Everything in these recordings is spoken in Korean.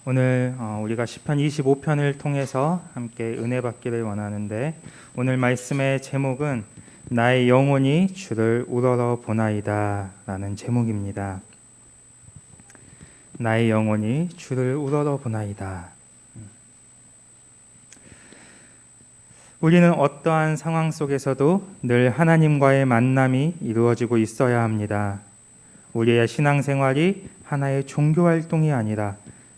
오늘 우리가 시편 25편을 통해서 함께 은혜 받기를 원하는데, 오늘 말씀의 제목은 나의 영혼이 주를 우러러 보나이다 라는 제목입니다. 나의 영혼이 주를 우러러 보나이다. 우리는 어떠한 상황 속에서도 늘 하나님과의 만남이 이루어지고 있어야 합니다. 우리의 신앙생활이 하나의 종교활동이 아니라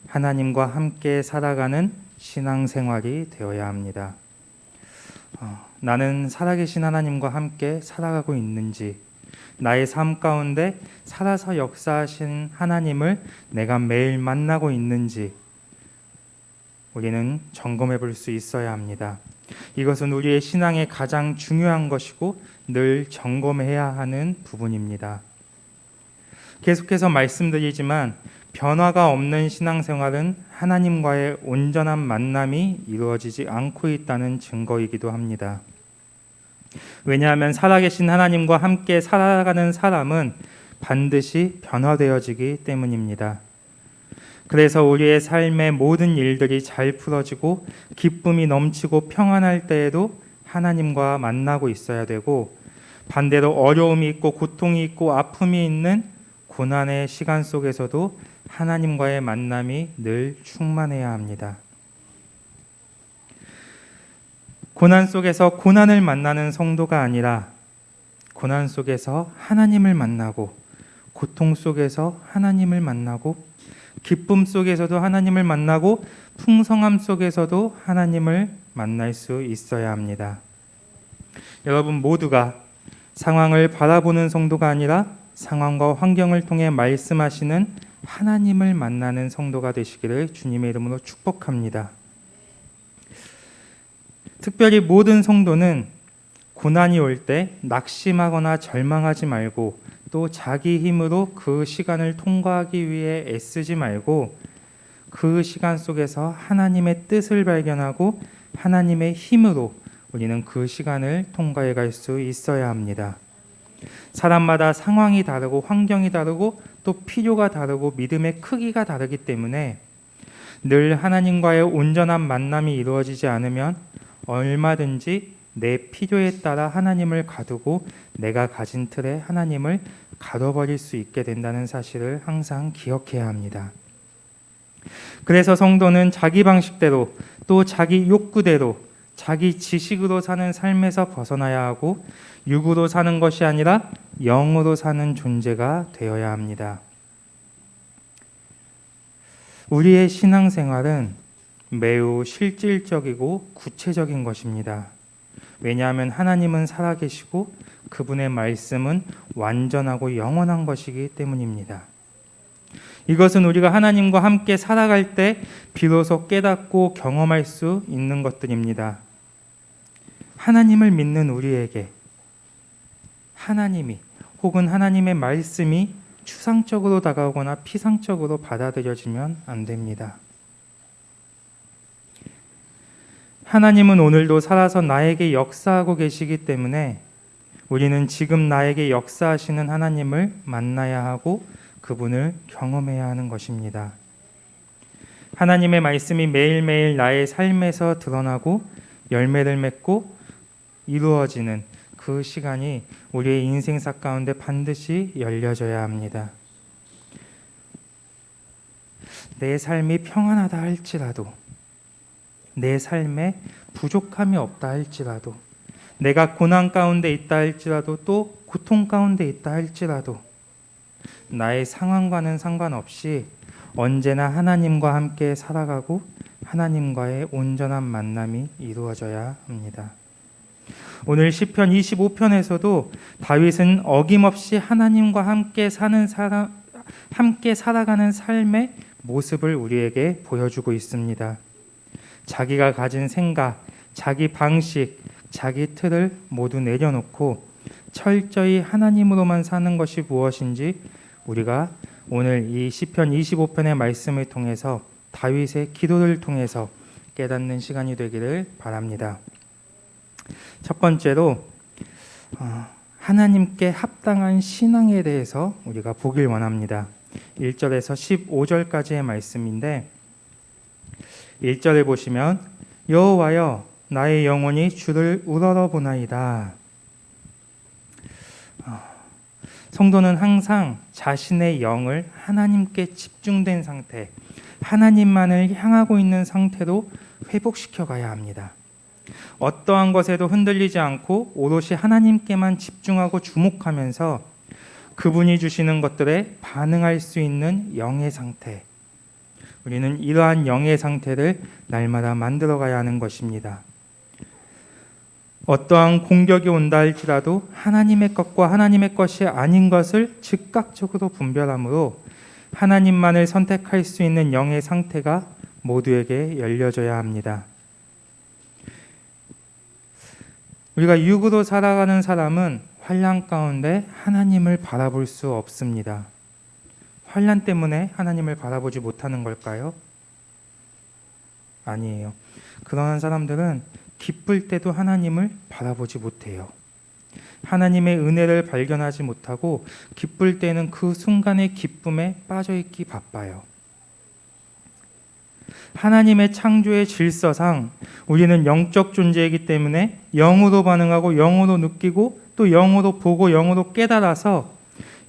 하나님과 함께 살아가는 신앙생활이 되어야 합니다. 나는 살아계신 하나님과 함께 살아가고 있는지, 나의 삶 가운데 살아서 역사하신 하나님을 내가 매일 만나고 있는지 우리는 점검해 볼 수 있어야 합니다. 이것은 우리의 신앙의 가장 중요한 것이고 늘 점검해야 하는 부분입니다. 계속해서 말씀드리지만 변화가 없는 신앙생활은 하나님과의 온전한 만남이 이루어지지 않고 있다는 증거이기도 합니다. 왜냐하면 살아계신 하나님과 함께 살아가는 사람은 반드시 변화되어지기 때문입니다. 그래서 우리의 삶의 모든 일들이 잘 풀어지고 기쁨이 넘치고 평안할 때에도 하나님과 만나고 있어야 되고, 반대로 어려움이 있고 고통이 있고 아픔이 있는 고난의 시간 속에서도 하나님과의 만남이 늘 충만해야 합니다. 고난 속에서 고난을 만나는 성도가 아니라 고난 속에서 하나님을 만나고, 고통 속에서 하나님을 만나고, 기쁨 속에서도 하나님을 만나고, 풍성함 속에서도 하나님을 만날 수 있어야 합니다. 여러분 모두가 상황을 바라보는 성도가 아니라 상황과 환경을 통해 말씀하시는 하나님을 만나는 성도가 되시기를 주님의 이름으로 축복합니다. 특별히 모든 성도는 고난이 올 때 낙심하거나 절망하지 말고, 또 자기 힘으로 그 시간을 통과하기 위해 애쓰지 말고, 그 시간 속에서 하나님의 뜻을 발견하고 하나님의 힘으로 우리는 그 시간을 통과해 갈 수 있어야 합니다. 사람마다 상황이 다르고 환경이 다르고 또 필요가 다르고 믿음의 크기가 다르기 때문에 늘 하나님과의 온전한 만남이 이루어지지 않으면 얼마든지 내 필요에 따라 하나님을 가두고 내가 가진 틀에 하나님을 가둬버릴 수 있게 된다는 사실을 항상 기억해야 합니다. 그래서 성도는 자기 방식대로 또 자기 욕구대로 자기 지식으로 사는 삶에서 벗어나야 하고, 육으로 사는 것이 아니라 영으로 사는 존재가 되어야 합니다. 우리의 신앙생활은 매우 실질적이고 구체적인 것입니다. 왜냐하면 하나님은 살아계시고 그분의 말씀은 완전하고 영원한 것이기 때문입니다. 이것은 우리가 하나님과 함께 살아갈 때 비로소 깨닫고 경험할 수 있는 것들입니다. 하나님을 믿는 우리에게 하나님이 혹은 하나님의 말씀이 추상적으로 다가오거나 피상적으로 받아들여지면 안 됩니다. 하나님은 오늘도 살아서 나에게 역사하고 계시기 때문에 우리는 지금 나에게 역사하시는 하나님을 만나야 하고 그분을 경험해야 하는 것입니다. 하나님의 말씀이 매일매일 나의 삶에서 드러나고 열매를 맺고 이루어지는 그 시간이 우리의 인생사 가운데 반드시 열려져야 합니다. 내 삶이 평안하다 할지라도, 내 삶에 부족함이 없다 할지라도, 내가 고난 가운데 있다 할지라도, 또 고통 가운데 있다 할지라도 나의 상황과는 상관없이 언제나 하나님과 함께 살아가고 하나님과의 온전한 만남이 이루어져야 합니다. 오늘 시편 25편에서도 다윗은 어김없이 하나님과 함께 살아가는 삶의 모습을 우리에게 보여주고 있습니다. 자기가 가진 생각, 자기 방식, 자기 틀을 모두 내려놓고 철저히 하나님으로만 사는 것이 무엇인지 우리가 오늘 이 시편 25편의 말씀을 통해서, 다윗의 기도를 통해서 깨닫는 시간이 되기를 바랍니다. 첫 번째로 하나님께 합당한 신앙에 대해서 우리가 보길 원합니다. 1절에서 15절까지의 말씀인데, 1절에 보시면 여호와여 나의 영혼이 주를 우러러보나이다. 성도는 항상 자신의 영을 하나님께 집중된 상태, 하나님만을 향하고 있는 상태로 회복시켜 가야 합니다. 어떠한 것에도 흔들리지 않고 오롯이 하나님께만 집중하고 주목하면서 그분이 주시는 것들에 반응할 수 있는 영의 상태, 우리는 이러한 영의 상태를 날마다 만들어 가야 하는 것입니다. 어떠한 공격이 온다 할지라도 하나님의 것과 하나님의 것이 아닌 것을 즉각적으로 분별하므로 하나님만을 선택할 수 있는 영의 상태가 모두에게 열려져야 합니다. 우리가 육으로 살아가는 사람은 환난 가운데 하나님을 바라볼 수 없습니다. 환난 때문에 하나님을 바라보지 못하는 걸까요? 아니에요. 그러한 사람들은 기쁠 때도 하나님을 바라보지 못해요. 하나님의 은혜를 발견하지 못하고 기쁠 때는 그 순간의 기쁨에 빠져있기 바빠요. 하나님의 창조의 질서상 우리는 영적 존재이기 때문에 영으로 반응하고 영으로 느끼고 또 영으로 보고 영으로 깨달아서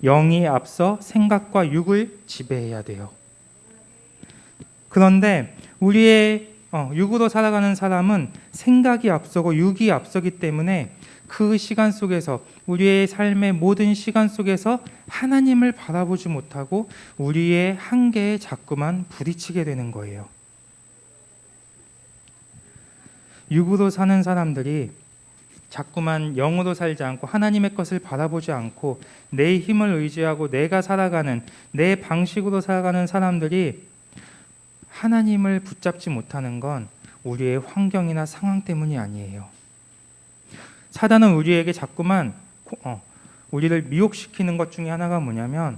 영이 앞서 생각과 육을 지배해야 돼요. 그런데 우리의 육으로 살아가는 사람은 생각이 앞서고 육이 앞서기 때문에 그 시간 속에서 우리의 삶의 모든 시간 속에서 하나님을 바라보지 못하고 우리의 한계에 자꾸만 부딪히게 되는 거예요. 육으로 사는 사람들이 자꾸만 영으로 살지 않고 하나님의 것을 바라보지 않고 내 힘을 의지하고 내가 살아가는 내 방식으로 살아가는 사람들이 하나님을 붙잡지 못하는 건 우리의 환경이나 상황 때문이 아니에요. 사단은 우리에게 자꾸만 우리를 미혹시키는 것 중에 하나가 뭐냐면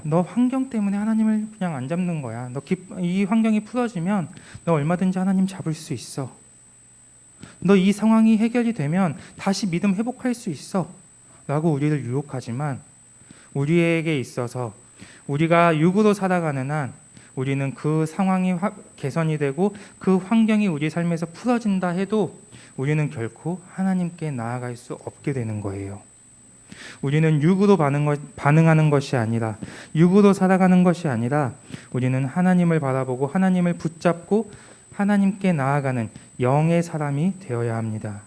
너 환경 때문에 하나님을 그냥 안 잡는 거야. 이 환경이 풀어지면 너 얼마든지 하나님 잡을 수 있어. 너 이 상황이 해결이 되면 다시 믿음 회복할 수 있어 라고 우리를 유혹하지만 우리에게 있어서 우리가 육으로 살아가는 한 우리는 그 상황이 개선이 되고 그 환경이 우리 삶에서 풀어진다 해도 우리는 결코 하나님께 나아갈 수 없게 되는 거예요. 우리는 육으로 반응하는 것이 아니라 육으로 살아가는 것이 아니라 우리는 하나님을 바라보고 하나님을 붙잡고 하나님께 나아가는 영의 사람이 되어야 합니다.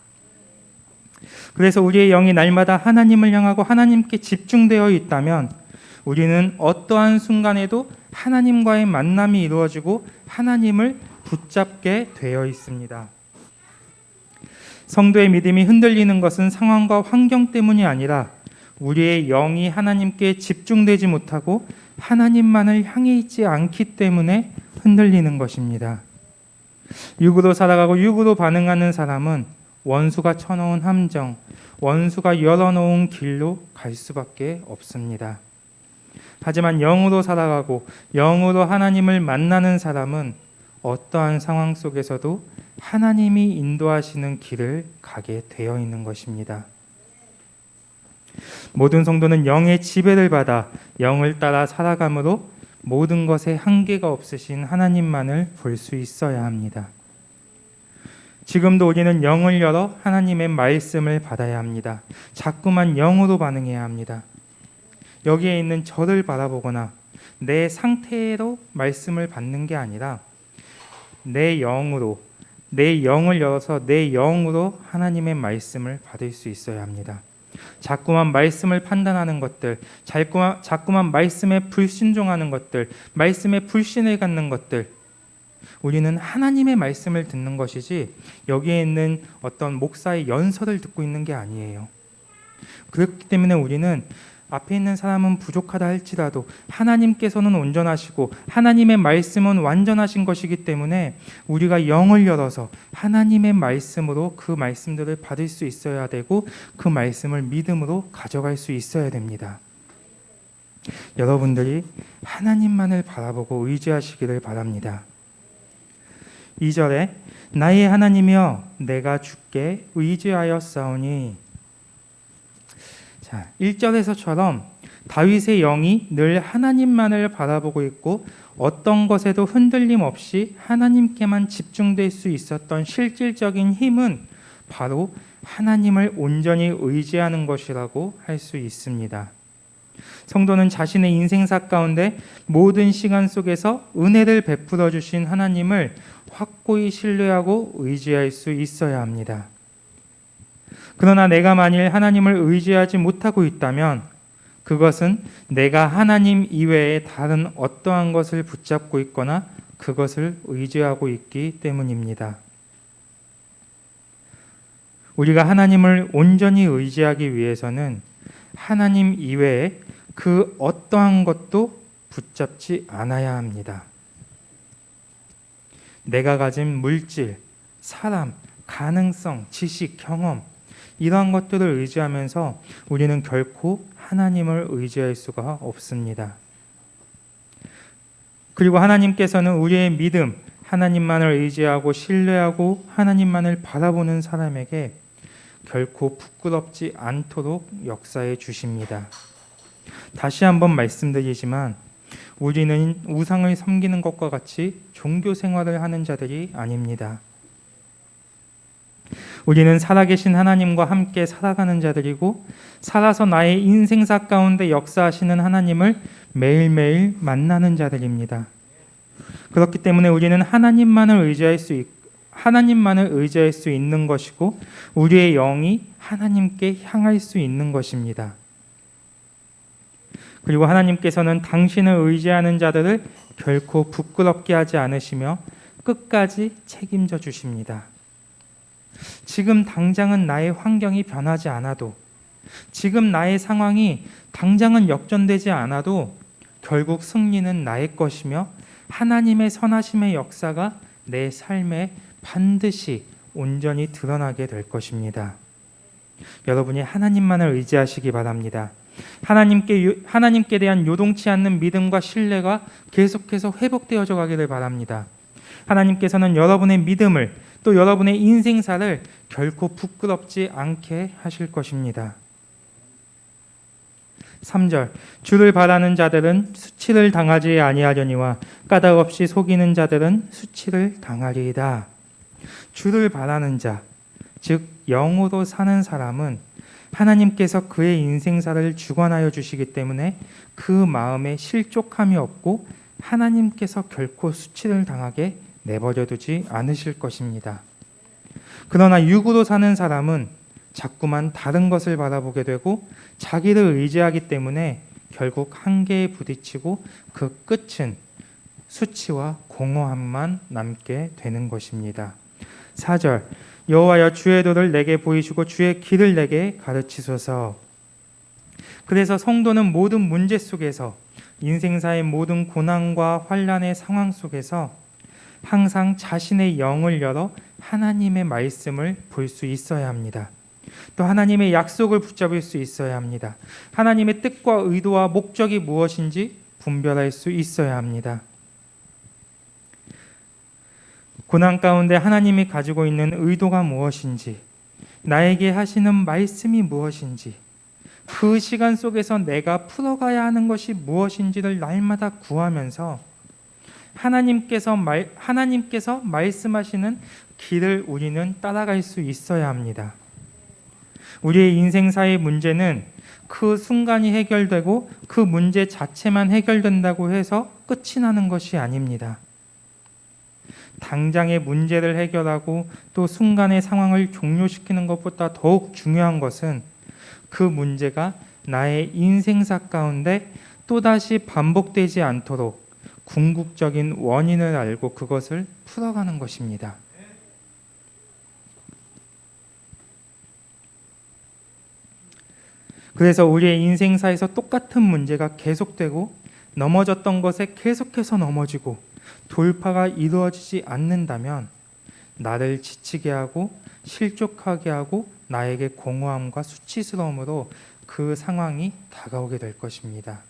그래서 우리의 영이 날마다 하나님을 향하고 하나님께 집중되어 있다면 우리는 어떠한 순간에도 하나님과의 만남이 이루어지고 하나님을 붙잡게 되어 있습니다. 성도의 믿음이 흔들리는 것은 상황과 환경 때문이 아니라 우리의 영이 하나님께 집중되지 못하고 하나님만을 향해 있지 않기 때문에 흔들리는 것입니다. 육으로 살아가고 육으로 반응하는 사람은 원수가 쳐놓은 함정, 원수가 열어놓은 길로 갈 수밖에 없습니다. 하지만 영으로 살아가고 영으로 하나님을 만나는 사람은 어떠한 상황 속에서도 하나님이 인도하시는 길을 가게 되어 있는 것입니다. 모든 성도는 영의 지배를 받아 영을 따라 살아감으로 모든 것에 한계가 없으신 하나님만을 볼 수 있어야 합니다. 지금도 우리는 영을 열어 하나님의 말씀을 받아야 합니다. 자꾸만 영으로 반응해야 합니다. 여기에 있는 저를 바라보거나 내 상태로 말씀을 받는 게 아니라 내 영으로, 내 영을 열어서 내 영으로 하나님의 말씀을 받을 수 있어야 합니다. 자꾸만 말씀을 판단하는 것들, 자꾸만 말씀에 불순종하는 것들, 말씀에 불신을 갖는 것들, 우리는 하나님의 말씀을 듣는 것이지 여기에 있는 어떤 목사의 연설을 듣고 있는 게 아니에요. 그렇기 때문에 우리는 앞에 있는 사람은 부족하다 할지라도 하나님께서는 온전하시고 하나님의 말씀은 완전하신 것이기 때문에 우리가 영을 열어서 하나님의 말씀으로 그 말씀들을 받을 수 있어야 되고 그 말씀을 믿음으로 가져갈 수 있어야 됩니다. 여러분들이 하나님만을 바라보고 의지하시기를 바랍니다. 2절에 나의 하나님이여 내가 주께 의지하였사오니, 자, 1절에서처럼 다윗의 영이 늘 하나님만을 바라보고 있고 어떤 것에도 흔들림 없이 하나님께만 집중될 수 있었던 실질적인 힘은 바로 하나님을 온전히 의지하는 것이라고 할 수 있습니다. 성도는 자신의 인생사 가운데 모든 시간 속에서 은혜를 베풀어 주신 하나님을 확고히 신뢰하고 의지할 수 있어야 합니다. 그러나 내가 만일 하나님을 의지하지 못하고 있다면 그것은 내가 하나님 이외에 다른 어떠한 것을 붙잡고 있거나 그것을 의지하고 있기 때문입니다. 우리가 하나님을 온전히 의지하기 위해서는 하나님 이외에 그 어떠한 것도 붙잡지 않아야 합니다. 내가 가진 물질, 사람, 가능성, 지식, 경험 이러한 것들을 의지하면서 우리는 결코 하나님을 의지할 수가 없습니다. 그리고 하나님께서는 우리의 믿음, 하나님만을 의지하고 신뢰하고 하나님만을 바라보는 사람에게 결코 부끄럽지 않도록 역사해 주십니다. 다시 한번 말씀드리지만 우리는 우상을 섬기는 것과 같이 종교 생활을 하는 자들이 아닙니다. 우리는 살아계신 하나님과 함께 살아가는 자들이고 살아서 나의 인생사 가운데 역사하시는 하나님을 매일매일 만나는 자들입니다. 그렇기 때문에 우리는 하나님만을 의지할 수 있는 것이고 우리의 영이 하나님께 향할 수 있는 것입니다. 그리고 하나님께서는 당신을 의지하는 자들을 결코 부끄럽게 하지 않으시며 끝까지 책임져 주십니다. 지금 당장은 나의 환경이 변하지 않아도, 지금 나의 상황이 당장은 역전되지 않아도 결국 승리는 나의 것이며 하나님의 선하심의 역사가 내 삶에 반드시 온전히 드러나게 될 것입니다. 여러분이 하나님만을 의지하시기 바랍니다. 하나님께 대한 요동치 않는 믿음과 신뢰가 계속해서 회복되어져 가기를 바랍니다. 하나님께서는 여러분의 믿음을 또 여러분의 인생사를 결코 부끄럽지 않게 하실 것입니다. 3절 주를 바라는 자들은 수치를 당하지 아니하려니와 까닭 없이 속이는 자들은 수치를 당하리이다. 주를 바라는 자, 즉 영으로 사는 사람은 하나님께서 그의 인생사를 주관하여 주시기 때문에 그 마음에 실족함이 없고 하나님께서 결코 수치를 당하게 내버려 두지 않으실 것입니다. 그러나 육으로 사는 사람은 자꾸만 다른 것을 바라보게 되고 자기를 의지하기 때문에 결국 한계에 부딪히고 그 끝은 수치와 공허함만 남게 되는 것입니다. 4절 여호와여 주의 도를 내게 보이시고 주의 길을 내게 가르치소서. 그래서 성도는 모든 문제 속에서 인생사의 모든 고난과 환난의 상황 속에서 항상 자신의 영을 열어 하나님의 말씀을 볼 수 있어야 합니다. 또 하나님의 약속을 붙잡을 수 있어야 합니다. 하나님의 뜻과 의도와 목적이 무엇인지 분별할 수 있어야 합니다. 고난 가운데 하나님이 가지고 있는 의도가 무엇인지, 나에게 하시는 말씀이 무엇인지, 그 시간 속에서 내가 풀어가야 하는 것이 무엇인지를 날마다 구하면서 하나님께서 말씀하시는 길을 우리는 따라갈 수 있어야 합니다. 우리의 인생사의 문제는 그 순간이 해결되고 그 문제 자체만 해결된다고 해서 끝이 나는 것이 아닙니다. 당장의 문제를 해결하고 또 순간의 상황을 종료시키는 것보다 더욱 중요한 것은 그 문제가 나의 인생사 가운데 또다시 반복되지 않도록 궁극적인 원인을 알고 그것을 풀어가는 것입니다. 그래서 우리의 인생사에서 똑같은 문제가 계속되고 넘어졌던 것에 계속해서 넘어지고 돌파가 이루어지지 않는다면 나를 지치게 하고 실족하게 하고 나에게 공허함과 수치스러움으로 그 상황이 다가오게 될 것입니다.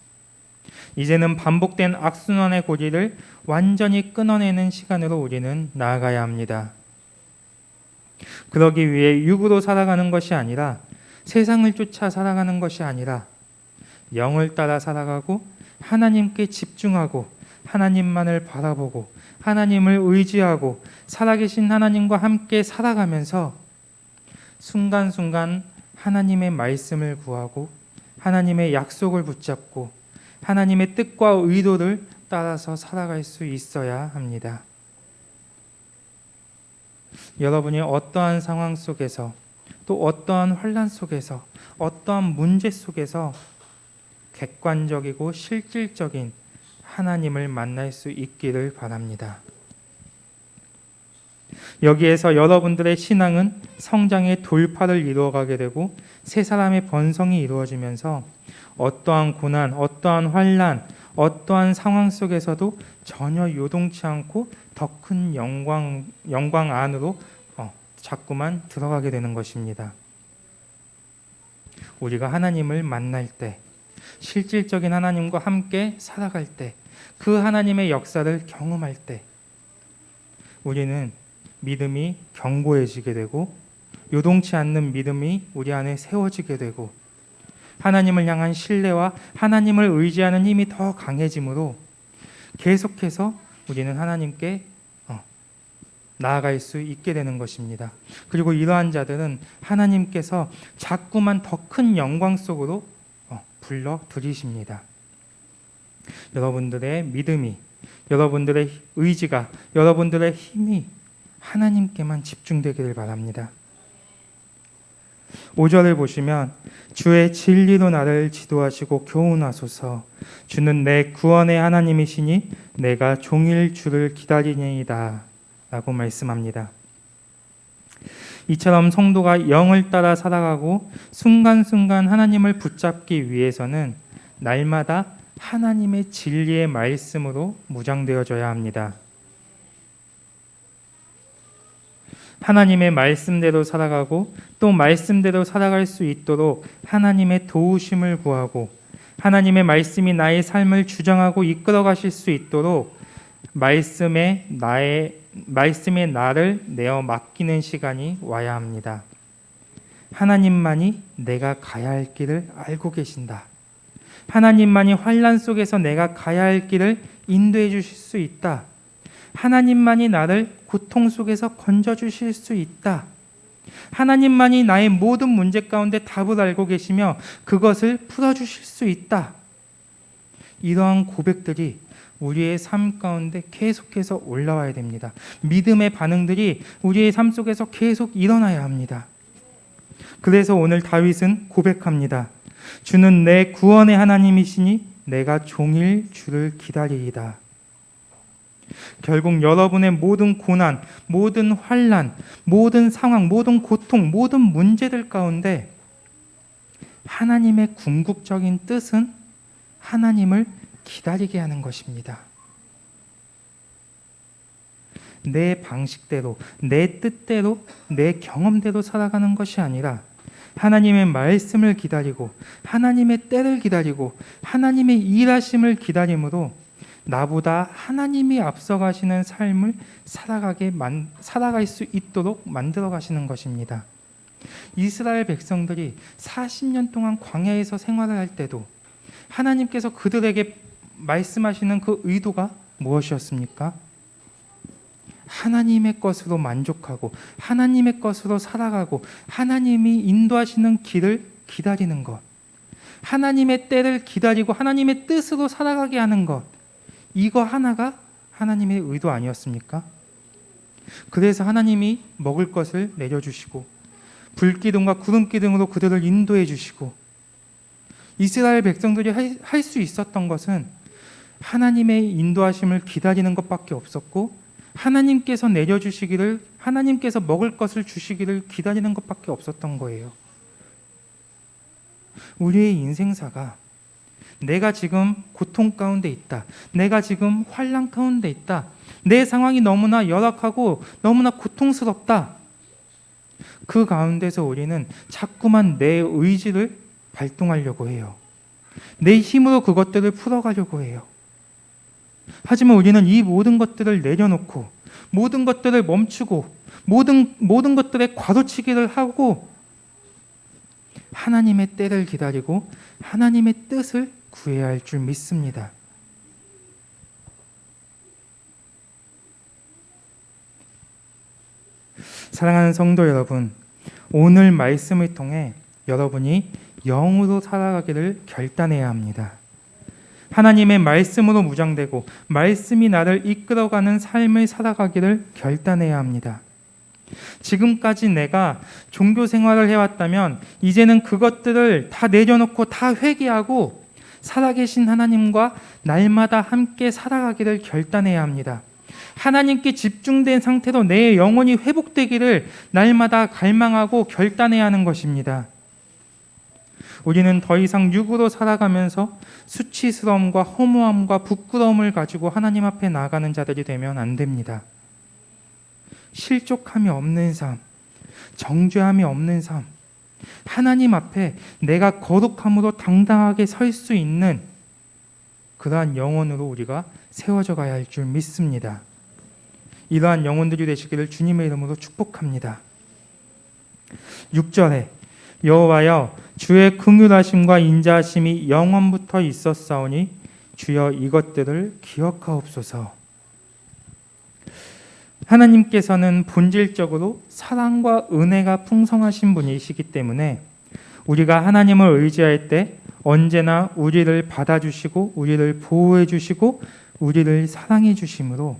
이제는 반복된 악순환의 고리를 완전히 끊어내는 시간으로 우리는 나아가야 합니다. 그러기 위해 육으로 살아가는 것이 아니라 세상을 쫓아 살아가는 것이 아니라 영을 따라 살아가고 하나님께 집중하고 하나님만을 바라보고 하나님을 의지하고 살아계신 하나님과 함께 살아가면서 순간순간 하나님의 말씀을 구하고 하나님의 약속을 붙잡고 하나님의 뜻과 의도를 따라서 살아갈 수 있어야 합니다. 여러분이 어떠한 상황 속에서 또 어떠한 환난 속에서 어떠한 문제 속에서 객관적이고 실질적인 하나님을 만날 수 있기를 바랍니다. 여기에서 여러분들의 신앙은 성장의 돌파를 이루어가게 되고 새 사람의 번성이 이루어지면서 어떠한 고난, 어떠한 환난, 어떠한 상황 속에서도 전혀 요동치 않고 더 큰 영광 안으로 자꾸만 들어가게 되는 것입니다. 우리가 하나님을 만날 때, 실질적인 하나님과 함께 살아갈 때, 그 하나님의 역사를 경험할 때 우리는 믿음이 견고해지게 되고 요동치 않는 믿음이 우리 안에 세워지게 되고 하나님을 향한 신뢰와 하나님을 의지하는 힘이 더 강해지므로 계속해서 우리는 하나님께 나아갈 수 있게 되는 것입니다. 그리고 이러한 자들은 하나님께서 자꾸만 더 큰 영광 속으로 불러들이십니다. 여러분들의 믿음이, 여러분들의 의지가, 여러분들의 힘이 하나님께만 집중되기를 바랍니다. 5절을 보시면 주의 진리로 나를 지도하시고 교훈하소서. 주는 내 구원의 하나님이시니 내가 종일 주를 기다리니이다 라고 말씀합니다. 이처럼 성도가 영을 따라 살아가고 순간순간 하나님을 붙잡기 위해서는 날마다 하나님의 진리의 말씀으로 무장되어져야 합니다. 하나님의 말씀대로 살아가고 또 말씀대로 살아갈 수 있도록 하나님의 도우심을 구하고 하나님의 말씀이 나의 삶을 주장하고 이끌어 가실 수 있도록 말씀에 나를 내어 맡기는 시간이 와야 합니다. 하나님만이 내가 가야 할 길을 알고 계신다. 하나님만이 환난 속에서 내가 가야 할 길을 인도해 주실 수 있다. 하나님만이 나를 고통 속에서 건져 주실 수 있다. 하나님만이 나의 모든 문제 가운데 답을 알고 계시며 그것을 풀어 주실 수 있다. 이러한 고백들이 우리의 삶 가운데 계속해서 올라와야 됩니다. 믿음의 반응들이 우리의 삶 속에서 계속 일어나야 합니다. 그래서 오늘 다윗은 고백합니다. 주는 내 구원의 하나님이시니 내가 종일 주를 기다리이다. 결국 여러분의 모든 고난, 모든 환난, 모든 상황, 모든 고통, 모든 문제들 가운데 하나님의 궁극적인 뜻은 하나님을 기다리게 하는 것입니다. 내 방식대로, 내 뜻대로, 내 경험대로 살아가는 것이 아니라 하나님의 말씀을 기다리고 하나님의 때를 기다리고 하나님의 일하심을 기다림으로 나보다 하나님이 앞서가시는 삶을 살아갈 수 있도록 만들어 가시는 것입니다. 이스라엘 백성들이 40년 동안 광야에서 생활을 할 때도 하나님께서 그들에게 말씀하시는 그 의도가 무엇이었습니까? 하나님의 것으로 만족하고 하나님의 것으로 살아가고 하나님이 인도하시는 길을 기다리는 것, 하나님의 때를 기다리고 하나님의 뜻으로 살아가게 하는 것, 이거 하나가 하나님의 의도 아니었습니까? 그래서 하나님이 먹을 것을 내려주시고 불기둥과 구름기둥으로 그들을 인도해 주시고 이스라엘 백성들이 할 수 있었던 것은 하나님의 인도하심을 기다리는 것밖에 없었고 하나님께서 내려주시기를, 하나님께서 먹을 것을 주시기를 기다리는 것밖에 없었던 거예요. 우리의 인생사가 내가 지금 고통 가운데 있다, 내가 지금 환난 가운데 있다, 내 상황이 너무나 열악하고 너무나 고통스럽다, 그 가운데서 우리는 자꾸만 내 의지를 발동하려고 해요. 내 힘으로 그것들을 풀어가려고 해요. 하지만 우리는 이 모든 것들을 내려놓고 모든 것들을 멈추고 모든 것들에 과도치기를 하고 하나님의 때를 기다리고 하나님의 뜻을 구해야 할 줄 믿습니다. 사랑하는 성도 여러분, 오늘 말씀을 통해 여러분이 영으로 살아가기를 결단해야 합니다. 하나님의 말씀으로 무장되고 말씀이 나를 이끌어가는 삶을 살아가기를 결단해야 합니다. 지금까지 내가 종교 생활을 해왔다면 이제는 그것들을 다 내려놓고 다 회개하고 살아계신 하나님과 날마다 함께 살아가기를 결단해야 합니다. 하나님께 집중된 상태로 내 영혼이 회복되기를 날마다 갈망하고 결단해야 하는 것입니다. 우리는 더 이상 육으로 살아가면서 수치스러움과 허무함과 부끄러움을 가지고 하나님 앞에 나아가는 자들이 되면 안 됩니다. 실족함이 없는 삶, 정죄함이 없는 삶, 하나님 앞에 내가 거룩함으로 당당하게 설 수 있는 그러한 영혼으로 우리가 세워져 가야 할 줄 믿습니다. 이러한 영혼들이 되시기를 주님의 이름으로 축복합니다. 6절에 여호와여 주의 긍휼하심과 인자하심이 영원부터 있었사오니 주여 이것들을 기억하옵소서. 하나님께서는 본질적으로 사랑과 은혜가 풍성하신 분이시기 때문에 우리가 하나님을 의지할 때 언제나 우리를 받아주시고 우리를 보호해 주시고 우리를 사랑해 주심으로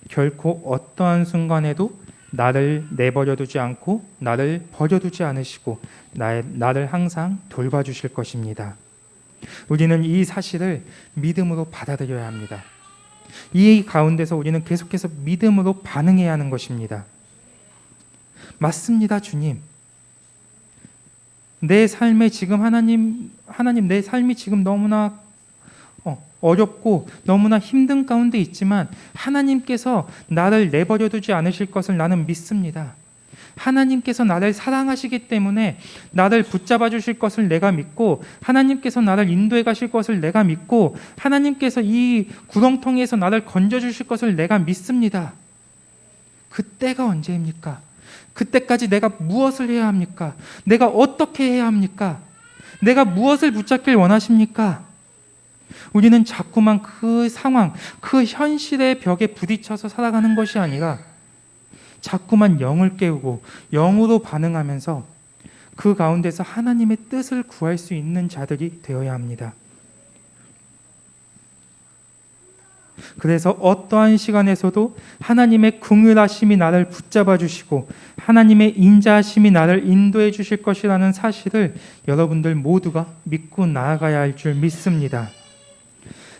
결코 어떠한 순간에도 나를 내버려 두지 않고 나를 버려두지 않으시고 나를 항상 돌봐주실 것입니다. 우리는 이 사실을 믿음으로 받아들여야 합니다. 이 가운데서 우리는 계속해서 믿음으로 반응해야 하는 것입니다. 맞습니다, 주님. 내 삶에 지금 하나님 내 삶이 지금 너무나 어렵고 너무나 힘든 가운데 있지만 하나님께서 나를 내버려 두지 않으실 것을 나는 믿습니다. 하나님께서 나를 사랑하시기 때문에 나를 붙잡아 주실 것을 내가 믿고 하나님께서 나를 인도해 가실 것을 내가 믿고 하나님께서 이 구렁텅이에서 나를 건져 주실 것을 내가 믿습니다. 그때가 언제입니까? 그때까지 내가 무엇을 해야 합니까? 내가 어떻게 해야 합니까? 내가 무엇을 붙잡길 원하십니까? 우리는 자꾸만 그 상황, 그 현실의 벽에 부딪혀서 살아가는 것이 아니라 자꾸만 영을 깨우고 영으로 반응하면서 그 가운데서 하나님의 뜻을 구할 수 있는 자들이 되어야 합니다. 그래서 어떠한 시간에서도 하나님의 긍휼하심이 나를 붙잡아 주시고 하나님의 인자하심이 나를 인도해 주실 것이라는 사실을 여러분들 모두가 믿고 나아가야 할 줄 믿습니다.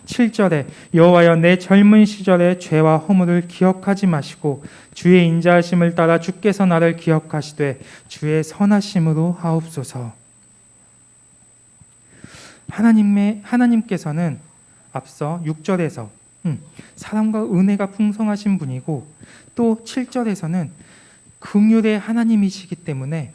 7절에 여호와여 내 젊은 시절의 죄와 허물을 기억하지 마시고 주의 인자하심을 따라 주께서 나를 기억하시되 주의 선하심으로 하옵소서. 하나님께서는 앞서 6절에서 사랑과 은혜가 풍성하신 분이고 또 7절에서는 긍휼의 하나님이시기 때문에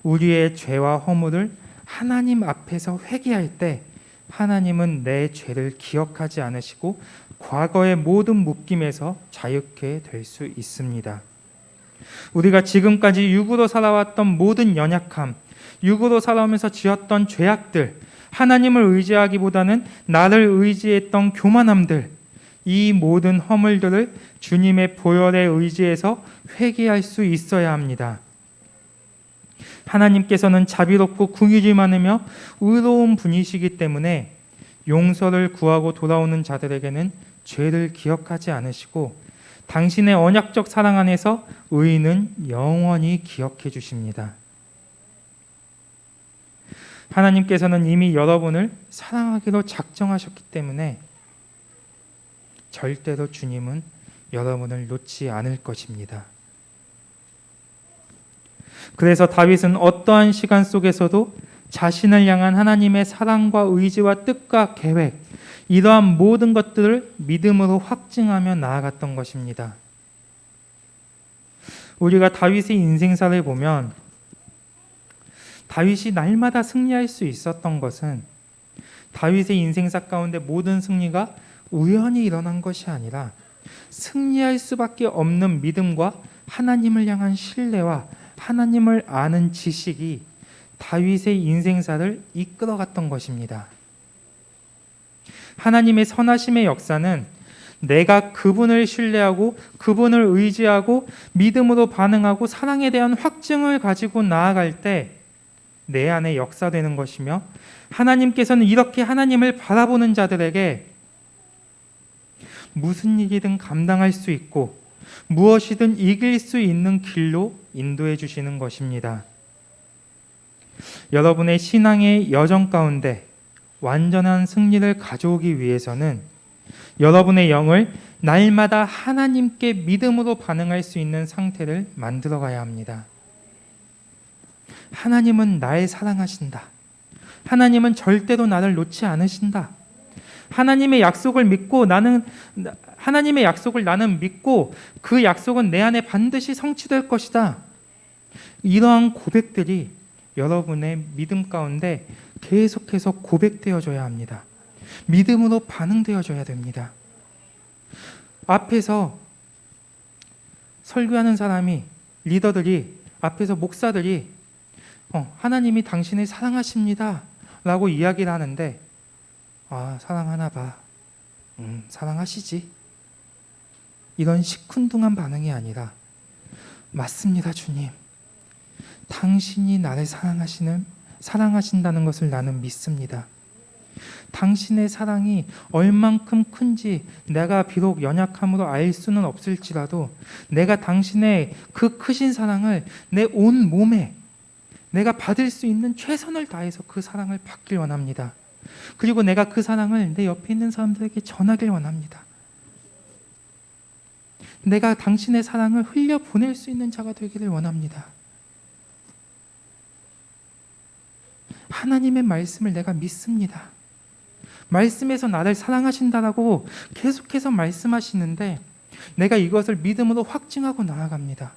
우리의 죄와 허물을 하나님 앞에서 회개할 때 하나님은 내 죄를 기억하지 않으시고 과거의 모든 묶임에서 자유케 될 수 있습니다. 우리가 지금까지 육으로 살아왔던 모든 연약함, 육으로 살아오면서 지었던 죄악들, 하나님을 의지하기보다는 나를 의지했던 교만함들, 이 모든 허물들을 주님의 보혈에 의지해서 회개할 수 있어야 합니다. 하나님께서는 자비롭고 긍휼이 많으며 의로운 분이시기 때문에 용서를 구하고 돌아오는 자들에게는 죄를 기억하지 않으시고 당신의 언약적 사랑 안에서 의인은 영원히 기억해 주십니다. 하나님께서는 이미 여러분을 사랑하기로 작정하셨기 때문에 절대로 주님은 여러분을 놓지 않을 것입니다. 그래서 다윗은 어떠한 시간 속에서도 자신을 향한 하나님의 사랑과 의지와 뜻과 계획, 이러한 모든 것들을 믿음으로 확증하며 나아갔던 것입니다. 우리가 다윗의 인생사를 보면 다윗이 날마다 승리할 수 있었던 것은 다윗의 인생사 가운데 모든 승리가 우연히 일어난 것이 아니라 승리할 수밖에 없는 믿음과 하나님을 향한 신뢰와 하나님을 아는 지식이 다윗의 인생사를 이끌어갔던 것입니다. 하나님의 선하심의 역사는 내가 그분을 신뢰하고 그분을 의지하고 믿음으로 반응하고 사랑에 대한 확증을 가지고 나아갈 때 내 안에 역사되는 것이며, 하나님께서는 이렇게 하나님을 바라보는 자들에게 무슨 일이든 감당할 수 있고 무엇이든 이길 수 있는 길로 인도해 주시는 것입니다. 여러분의 신앙의 여정 가운데 완전한 승리를 가져오기 위해서는 여러분의 영을 날마다 하나님께 믿음으로 반응할 수 있는 상태를 만들어 가야 합니다. 하나님은 나를 사랑하신다. 하나님은 절대로 나를 놓지 않으신다. 하나님의 약속을 믿고 하나님의 약속을 나는 믿고 그 약속은 내 안에 반드시 성취될 것이다. 이러한 고백들이 여러분의 믿음 가운데 계속해서 고백되어져야 합니다. 믿음으로 반응되어져야 됩니다. 앞에서 설교하는 사람이, 리더들이, 앞에서 목사들이 하나님이 당신을 사랑하십니다 라고 이야기를 하는데, 사랑하나 봐. 사랑하시지. 이런 시큰둥한 반응이 아니라, 맞습니다, 주님. 당신이 나를 사랑하신다는 것을 나는 믿습니다. 당신의 사랑이 얼만큼 큰지 내가 비록 연약함으로 알 수는 없을지라도 내가 당신의 그 크신 사랑을 내 온 몸에 내가 받을 수 있는 최선을 다해서 그 사랑을 받길 원합니다. 그리고 내가 그 사랑을 내 옆에 있는 사람들에게 전하길 원합니다. 내가 당신의 사랑을 흘려보낼 수 있는 자가 되기를 원합니다. 하나님의 말씀을 내가 믿습니다. 말씀에서 나를 사랑하신다라고 계속해서 말씀하시는데 내가 이것을 믿음으로 확증하고 나아갑니다.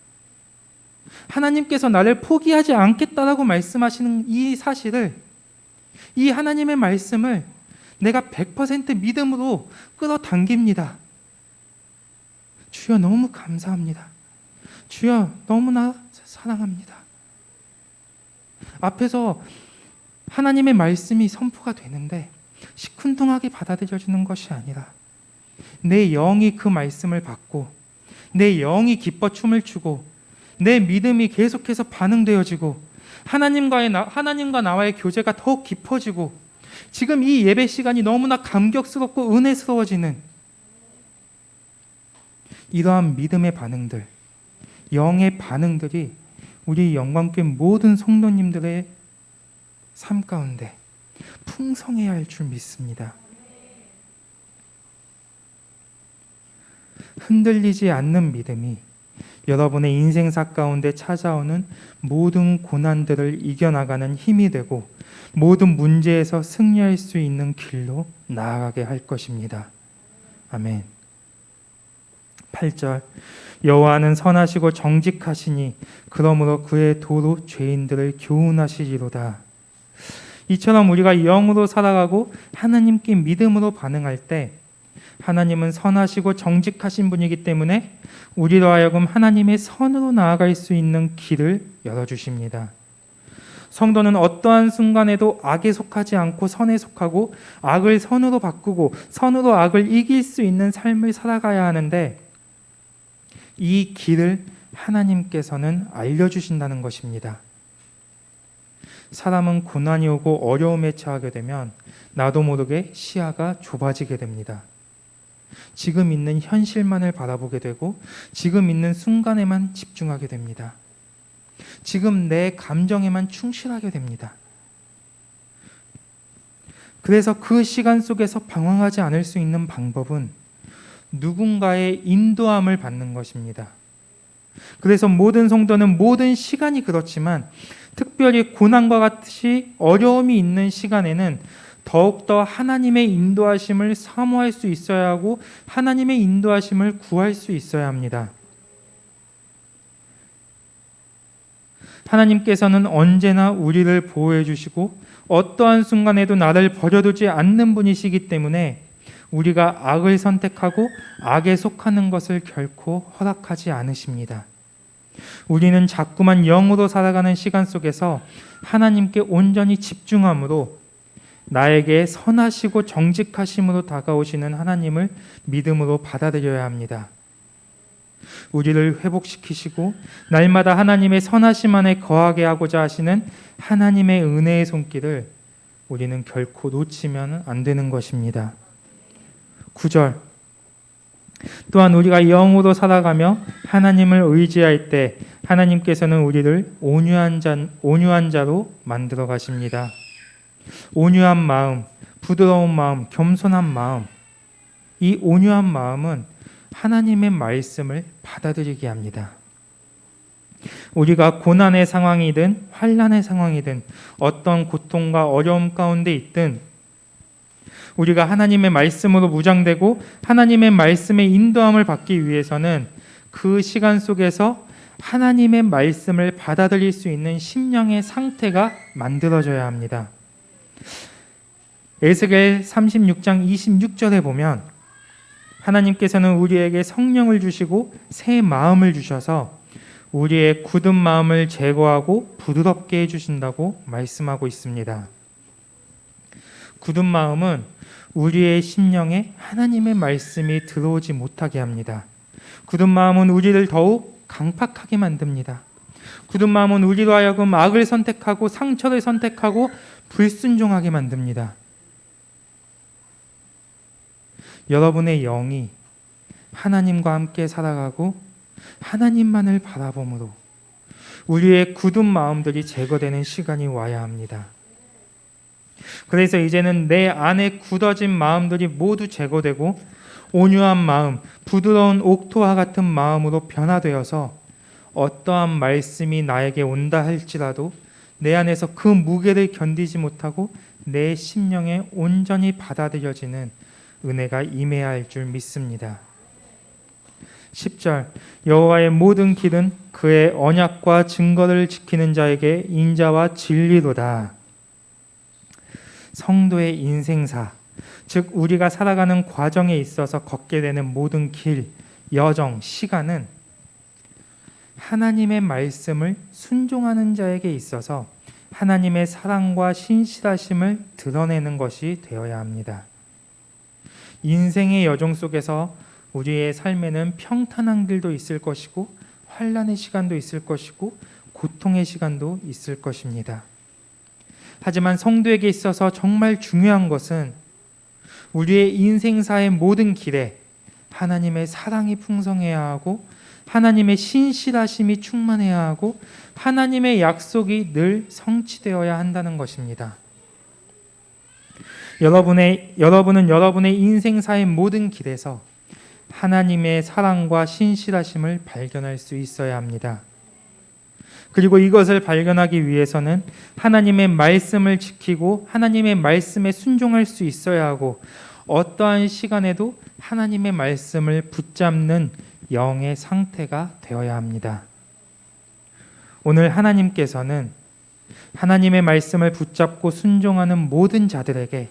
하나님께서 나를 포기하지 않겠다라고 말씀하시는 이 사실을, 이 하나님의 말씀을 내가 100% 믿음으로 끌어당깁니다. 주여 너무 감사합니다. 주여 너무나 사랑합니다. 앞에서 하나님의 말씀이 선포가 되는데 시큰둥하게 받아들여지는 것이 아니라 내 영이 그 말씀을 받고 내 영이 기뻐 춤을 추고 내 믿음이 계속해서 반응되어지고 하나님과 나와의 교제가 더욱 깊어지고 지금 이 예배 시간이 너무나 감격스럽고 은혜스러워지는 이러한 믿음의 반응들, 영의 반응들이 우리 영광교회 모든 성도님들의 삶 가운데 풍성해야 할 줄 믿습니다. 흔들리지 않는 믿음이 여러분의 인생사 가운데 찾아오는 모든 고난들을 이겨나가는 힘이 되고 모든 문제에서 승리할 수 있는 길로 나아가게 할 것입니다. 아멘. 8절, 여호와는 선하시고 정직하시니 그러므로 그의 도로 죄인들을 교훈하시리로다. 이처럼 우리가 영으로 살아가고 하나님께 믿음으로 반응할 때 하나님은 선하시고 정직하신 분이기 때문에 우리로 하여금 하나님의 선으로 나아갈 수 있는 길을 열어주십니다. 성도는 어떠한 순간에도 악에 속하지 않고 선에 속하고 악을 선으로 바꾸고 선으로 악을 이길 수 있는 삶을 살아가야 하는데 이 길을 하나님께서는 알려주신다는 것입니다. 사람은 고난이 오고 어려움에 처하게 되면 나도 모르게 시야가 좁아지게 됩니다. 지금 있는 현실만을 바라보게 되고 지금 있는 순간에만 집중하게 됩니다. 지금 내 감정에만 충실하게 됩니다. 그래서 그 시간 속에서 방황하지 않을 수 있는 방법은 누군가의 인도함을 받는 것입니다. 그래서 모든 성도는 모든 시간이 그렇지만 특별히 고난과 같이 어려움이 있는 시간에는 더욱더 하나님의 인도하심을 사모할 수 있어야 하고 하나님의 인도하심을 구할 수 있어야 합니다. 하나님께서는 언제나 우리를 보호해 주시고 어떠한 순간에도 나를 버려두지 않는 분이시기 때문에 우리가 악을 선택하고 악에 속하는 것을 결코 허락하지 않으십니다. 우리는 자꾸만 영으로 살아가는 시간 속에서 하나님께 온전히 집중함으로 나에게 선하시고 정직하심으로 다가오시는 하나님을 믿음으로 받아들여야 합니다. 우리를 회복시키시고 날마다 하나님의 선하심 안에 거하게 하고자 하시는 하나님의 은혜의 손길을 우리는 결코 놓치면 안 되는 것입니다. 9절, 또한 우리가 영으로 살아가며 하나님을 의지할 때 하나님께서는 우리를 온유한 자로 만들어 가십니다. 온유한 마음, 부드러운 마음, 겸손한 마음, 이 온유한 마음은 하나님의 말씀을 받아들이게 합니다. 우리가 고난의 상황이든 환난의 상황이든 어떤 고통과 어려움 가운데 있든 우리가 하나님의 말씀으로 무장되고 하나님의 말씀의 인도함을 받기 위해서는 그 시간 속에서 하나님의 말씀을 받아들일 수 있는 심령의 상태가 만들어져야 합니다. 에스겔 36장 26절에 보면 하나님께서는 우리에게 성령을 주시고 새 마음을 주셔서 우리의 굳은 마음을 제거하고 부드럽게 해주신다고 말씀하고 있습니다. 굳은 마음은 우리의 심령에 하나님의 말씀이 들어오지 못하게 합니다. 굳은 마음은 우리를 더욱 강팍하게 만듭니다. 굳은 마음은 우리로 하여금 악을 선택하고 상처를 선택하고 불순종하게 만듭니다. 여러분의 영이 하나님과 함께 살아가고 하나님만을 바라봄으로 우리의 굳은 마음들이 제거되는 시간이 와야 합니다. 그래서 이제는 내 안에 굳어진 마음들이 모두 제거되고 온유한 마음, 부드러운 옥토와 같은 마음으로 변화되어서 어떠한 말씀이 나에게 온다 할지라도 내 안에서 그 무게를 견디지 못하고 내 심령에 온전히 받아들여지는 은혜가 임해야 할 줄 믿습니다. 10절, 여호와의 모든 길은 그의 언약과 증거를 지키는 자에게 인자와 진리로다. 성도의 인생사, 즉 우리가 살아가는 과정에 있어서 걷게 되는 모든 길, 여정, 시간은 하나님의 말씀을 순종하는 자에게 있어서 하나님의 사랑과 신실하심을 드러내는 것이 되어야 합니다. 인생의 여정 속에서 우리의 삶에는 평탄한 길도 있을 것이고 환난의 시간도 있을 것이고 고통의 시간도 있을 것입니다. 하지만 성도에게 있어서 정말 중요한 것은 우리의 인생사의 모든 길에 하나님의 사랑이 풍성해야 하고 하나님의 신실하심이 충만해야 하고 하나님의 약속이 늘 성취되어야 한다는 것입니다. 여러분은 여러분의 인생사의 모든 길에서 하나님의 사랑과 신실하심을 발견할 수 있어야 합니다. 그리고 이것을 발견하기 위해서는 하나님의 말씀을 지키고 하나님의 말씀에 순종할 수 있어야 하고 어떠한 시간에도 하나님의 말씀을 붙잡는 영의 상태가 되어야 합니다. 오늘 하나님께서는 하나님의 말씀을 붙잡고 순종하는 모든 자들에게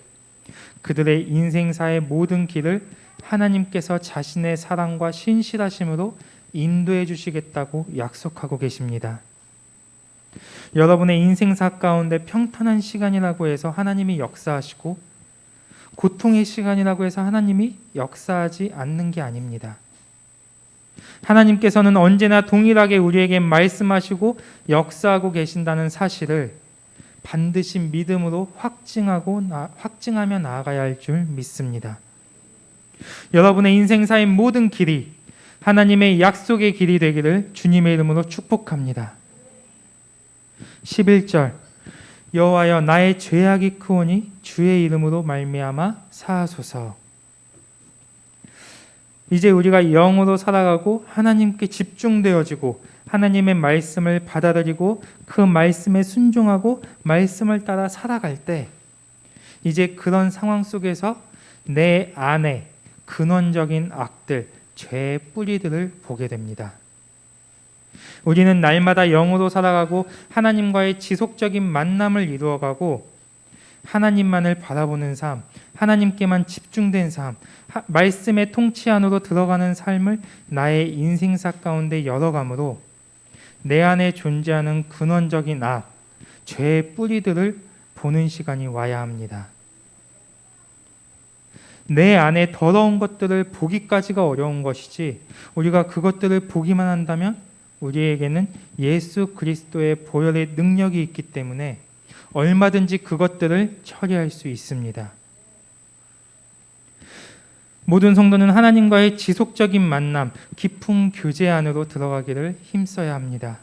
그들의 인생사의 모든 길을 하나님께서 자신의 사랑과 신실하심으로 인도해 주시겠다고 약속하고 계십니다. 여러분의 인생사 가운데 평탄한 시간이라고 해서 하나님이 역사하시고 고통의 시간이라고 해서 하나님이 역사하지 않는 게 아닙니다. 하나님께서는 언제나 동일하게 우리에게 말씀하시고 역사하고 계신다는 사실을 반드시 믿음으로 확증하며 나아가야 할 줄 믿습니다. 여러분의 인생사의 모든 길이 하나님의 약속의 길이 되기를 주님의 이름으로 축복합니다. 11절, 여호와여 나의 죄악이 크오니 주의 이름으로 말미암아 사하소서. 이제 우리가 영으로 살아가고 하나님께 집중되어지고 하나님의 말씀을 받아들이고 그 말씀에 순종하고 말씀을 따라 살아갈 때 이제 그런 상황 속에서 내 안에 근원적인 악들, 죄의 뿌리들을 보게 됩니다. 우리는 날마다 영으로 살아가고 하나님과의 지속적인 만남을 이루어가고 하나님만을 바라보는 삶, 하나님께만 집중된 삶, 말씀의 통치 안으로 들어가는 삶을 나의 인생사 가운데 열어가므로 내 안에 존재하는 근원적인 악, 죄의 뿌리들을 보는 시간이 와야 합니다. 내 안에 더러운 것들을 보기까지가 어려운 것이지, 우리가 그것들을 보기만 한다면 우리에게는 예수 그리스도의 보혈의 능력이 있기 때문에 얼마든지 그것들을 처리할 수 있습니다. 모든 성도는 하나님과의 지속적인 만남, 깊은 교제 안으로 들어가기를 힘써야 합니다.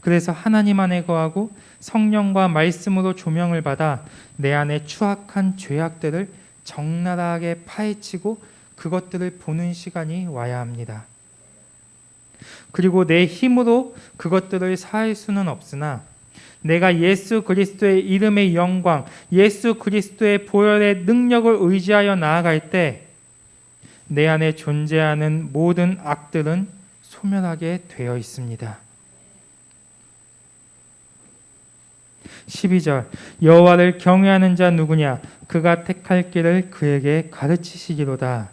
그래서 하나님 안에 거하고 성령과 말씀으로 조명을 받아 내 안에 추악한 죄악들을 적나라하게 파헤치고 그것들을 보는 시간이 와야 합니다. 그리고 내 힘으로 그것들을 사할 수는 없으나 내가 예수 그리스도의 이름의 영광, 예수 그리스도의 보혈의 능력을 의지하여 나아갈 때 내 안에 존재하는 모든 악들은 소멸하게 되어 있습니다. 12절 여호와를 경외하는 자 누구냐? 그가 택할 길을 그에게 가르치시기로다.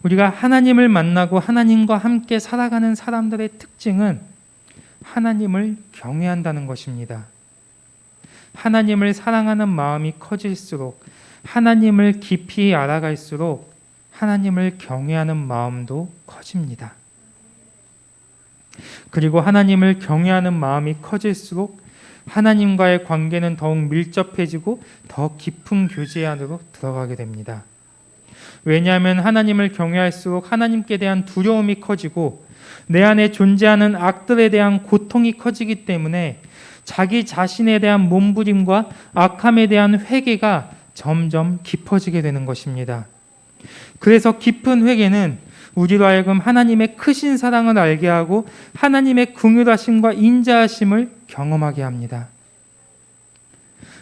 우리가 하나님을 만나고 하나님과 함께 살아가는 사람들의 특징은 하나님을 경외한다는 것입니다. 하나님을 사랑하는 마음이 커질수록, 하나님을 깊이 알아갈수록 하나님을 경외하는 마음도 커집니다. 그리고 하나님을 경외하는 마음이 커질수록 하나님과의 관계는 더욱 밀접해지고 더 깊은 교제 안으로 들어가게 됩니다. 왜냐하면 하나님을 경외할수록 하나님께 대한 두려움이 커지고 내 안에 존재하는 악들에 대한 고통이 커지기 때문에 자기 자신에 대한 몸부림과 악함에 대한 회개가 점점 깊어지게 되는 것입니다. 그래서 깊은 회개는 우리로 하여금 하나님의 크신 사랑을 알게 하고 하나님의 긍휼하심과 인자하심을 경험하게 합니다.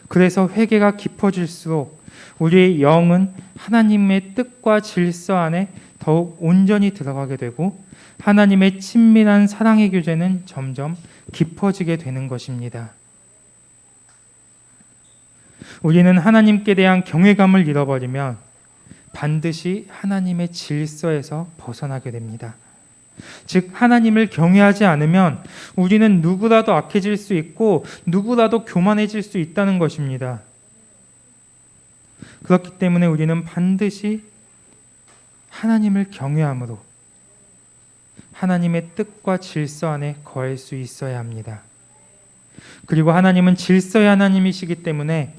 그래서 회개가 깊어질수록 우리의 영은 하나님의 뜻과 질서 안에 더욱 온전히 들어가게 되고 하나님의 친밀한 사랑의 교제는 점점 깊어지게 되는 것입니다. 우리는 하나님께 대한 경외감을 잃어버리면 반드시 하나님의 질서에서 벗어나게 됩니다. 즉 하나님을 경외하지 않으면 우리는 누구라도 악해질 수 있고 누구라도 교만해질 수 있다는 것입니다. 그렇기 때문에 우리는 반드시 하나님을 경외함으로 하나님의 뜻과 질서 안에 거할 수 있어야 합니다. 그리고 하나님은 질서의 하나님이시기 때문에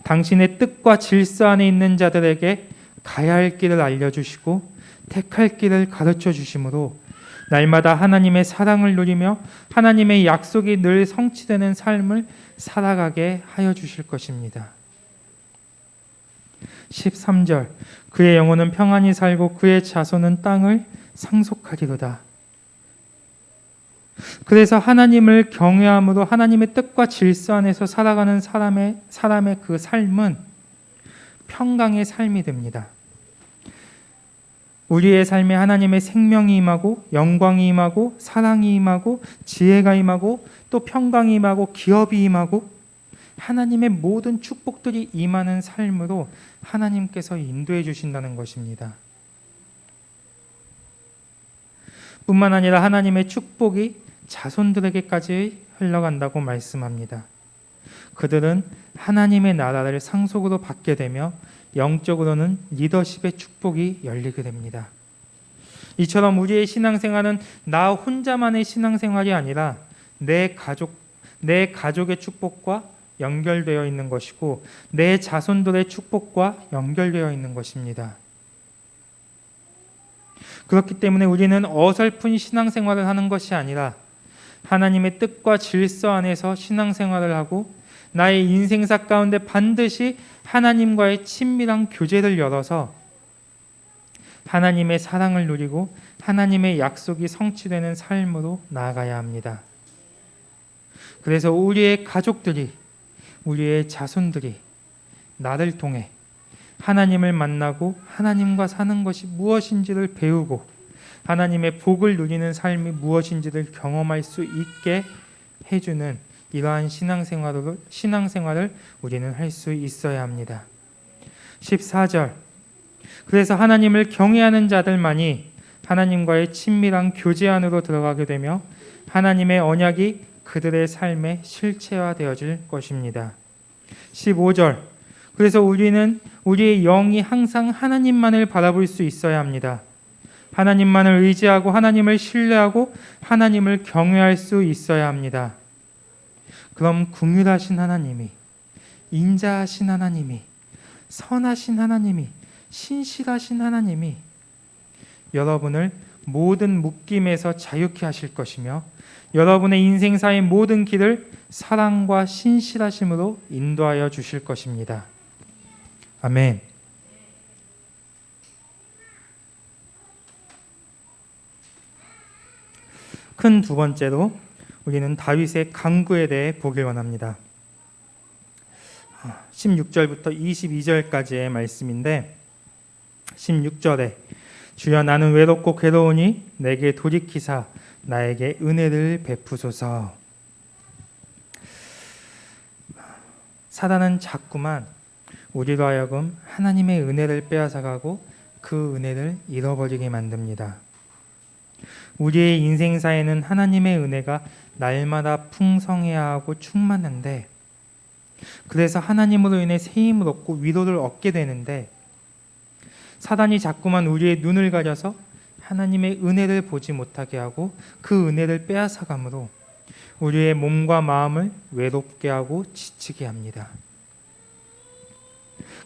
당신의 뜻과 질서 안에 있는 자들에게 가야 할 길을 알려주시고 택할 길을 가르쳐 주심으로 날마다 하나님의 사랑을 누리며 하나님의 약속이 늘 성취되는 삶을 살아가게 하여 주실 것입니다. 13절 그의 영혼은 평안히 살고 그의 자손은 땅을 상속하리로다. 그래서 하나님을 경외함으로 하나님의 뜻과 질서 안에서 살아가는 사람의 그 삶은 평강의 삶이 됩니다. 우리의 삶에 하나님의 생명이 임하고 영광이 임하고 사랑이 임하고 지혜가 임하고 또 평강이 임하고 기업이 임하고 하나님의 모든 축복들이 임하는 삶으로 하나님께서 인도해 주신다는 것입니다. 뿐만 아니라 하나님의 축복이 자손들에게까지 흘러간다고 말씀합니다. 그들은 하나님의 나라를 상속으로 받게 되며 영적으로는 리더십의 축복이 열리게 됩니다. 이처럼 우리의 신앙생활은 나 혼자만의 신앙생활이 아니라 내 가족의 축복과 연결되어 있는 것이고 내 자손들의 축복과 연결되어 있는 것입니다. 그렇기 때문에 우리는 어설픈 신앙생활을 하는 것이 아니라 하나님의 뜻과 질서 안에서 신앙생활을 하고 나의 인생사 가운데 반드시 하나님과의 친밀한 교제를 열어서 하나님의 사랑을 누리고 하나님의 약속이 성취되는 삶으로 나아가야 합니다. 그래서 우리의 가족들이, 우리의 자손들이 나를 통해 하나님을 만나고 하나님과 사는 것이 무엇인지를 배우고 하나님의 복을 누리는 삶이 무엇인지를 경험할 수 있게 해주는 이러한 신앙생활을 우리는 할 수 있어야 합니다. 14절 그래서 하나님을 경외하는 자들만이 하나님과의 친밀한 교제 안으로 들어가게 되며 하나님의 언약이 그들의 삶에 실체화되어질 것입니다. 15절. 그래서 우리의 영이 항상 하나님만을 바라볼 수 있어야 합니다. 하나님만을 의지하고 하나님을 신뢰하고 하나님을 경외할 수 있어야 합니다. 그럼 긍휼하신 하나님이, 인자하신 하나님이, 선하신 하나님이, 신실하신 하나님이 여러분을 모든 묶임에서 자유케 하실 것이며 여러분의 인생사의 모든 길을 사랑과 신실하심으로 인도하여 주실 것입니다. 아멘. 큰 두 번째로 우리는 다윗의 간구에 대해 보길 원합니다. 16절부터 22절까지의 말씀인데 16절에 주여 나는 외롭고 괴로우니 내게 돌이키사 나에게 은혜를 베푸소서. 사단은 자꾸만 우리로 하여금 하나님의 은혜를 빼앗아가고 그 은혜를 잃어버리게 만듭니다. 우리의 인생사에는 하나님의 은혜가 날마다 풍성해야 하고 충만한데 그래서 하나님으로 인해 새 힘을 얻고 위로를 얻게 되는데 사단이 자꾸만 우리의 눈을 가려서 하나님의 은혜를 보지 못하게 하고 그 은혜를 빼앗아가므로 우리의 몸과 마음을 외롭게 하고 지치게 합니다.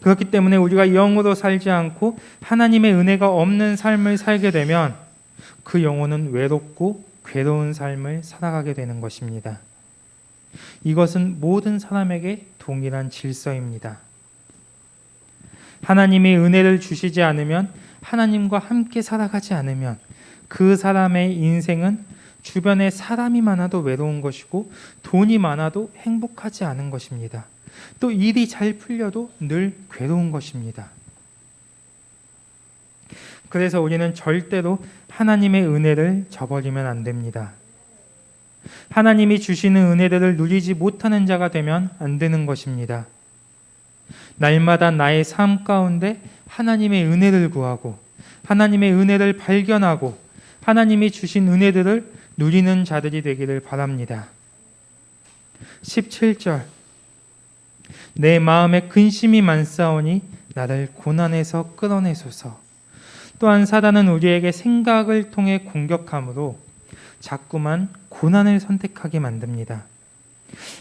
그렇기 때문에 우리가 영으로 살지 않고 하나님의 은혜가 없는 삶을 살게 되면 그 영혼은 외롭고 괴로운 삶을 살아가게 되는 것입니다. 이것은 모든 사람에게 동일한 질서입니다. 하나님이 은혜를 주시지 않으면, 하나님과 함께 살아가지 않으면 그 사람의 인생은 주변에 사람이 많아도 외로운 것이고 돈이 많아도 행복하지 않은 것입니다. 또 일이 잘 풀려도 늘 괴로운 것입니다. 그래서 우리는 절대로 하나님의 은혜를 저버리면 안 됩니다. 하나님이 주시는 은혜들을 누리지 못하는 자가 되면 안 되는 것입니다. 날마다 나의 삶 가운데 하나님의 은혜를 구하고 하나님의 은혜를 발견하고 하나님이 주신 은혜들을 누리는 자들이 되기를 바랍니다. 17절 내 마음에 근심이 많사오니 나를 고난에서 끌어내소서. 또한 사단은 우리에게 생각을 통해 공격함으로 자꾸만 고난을 선택하게 만듭니다.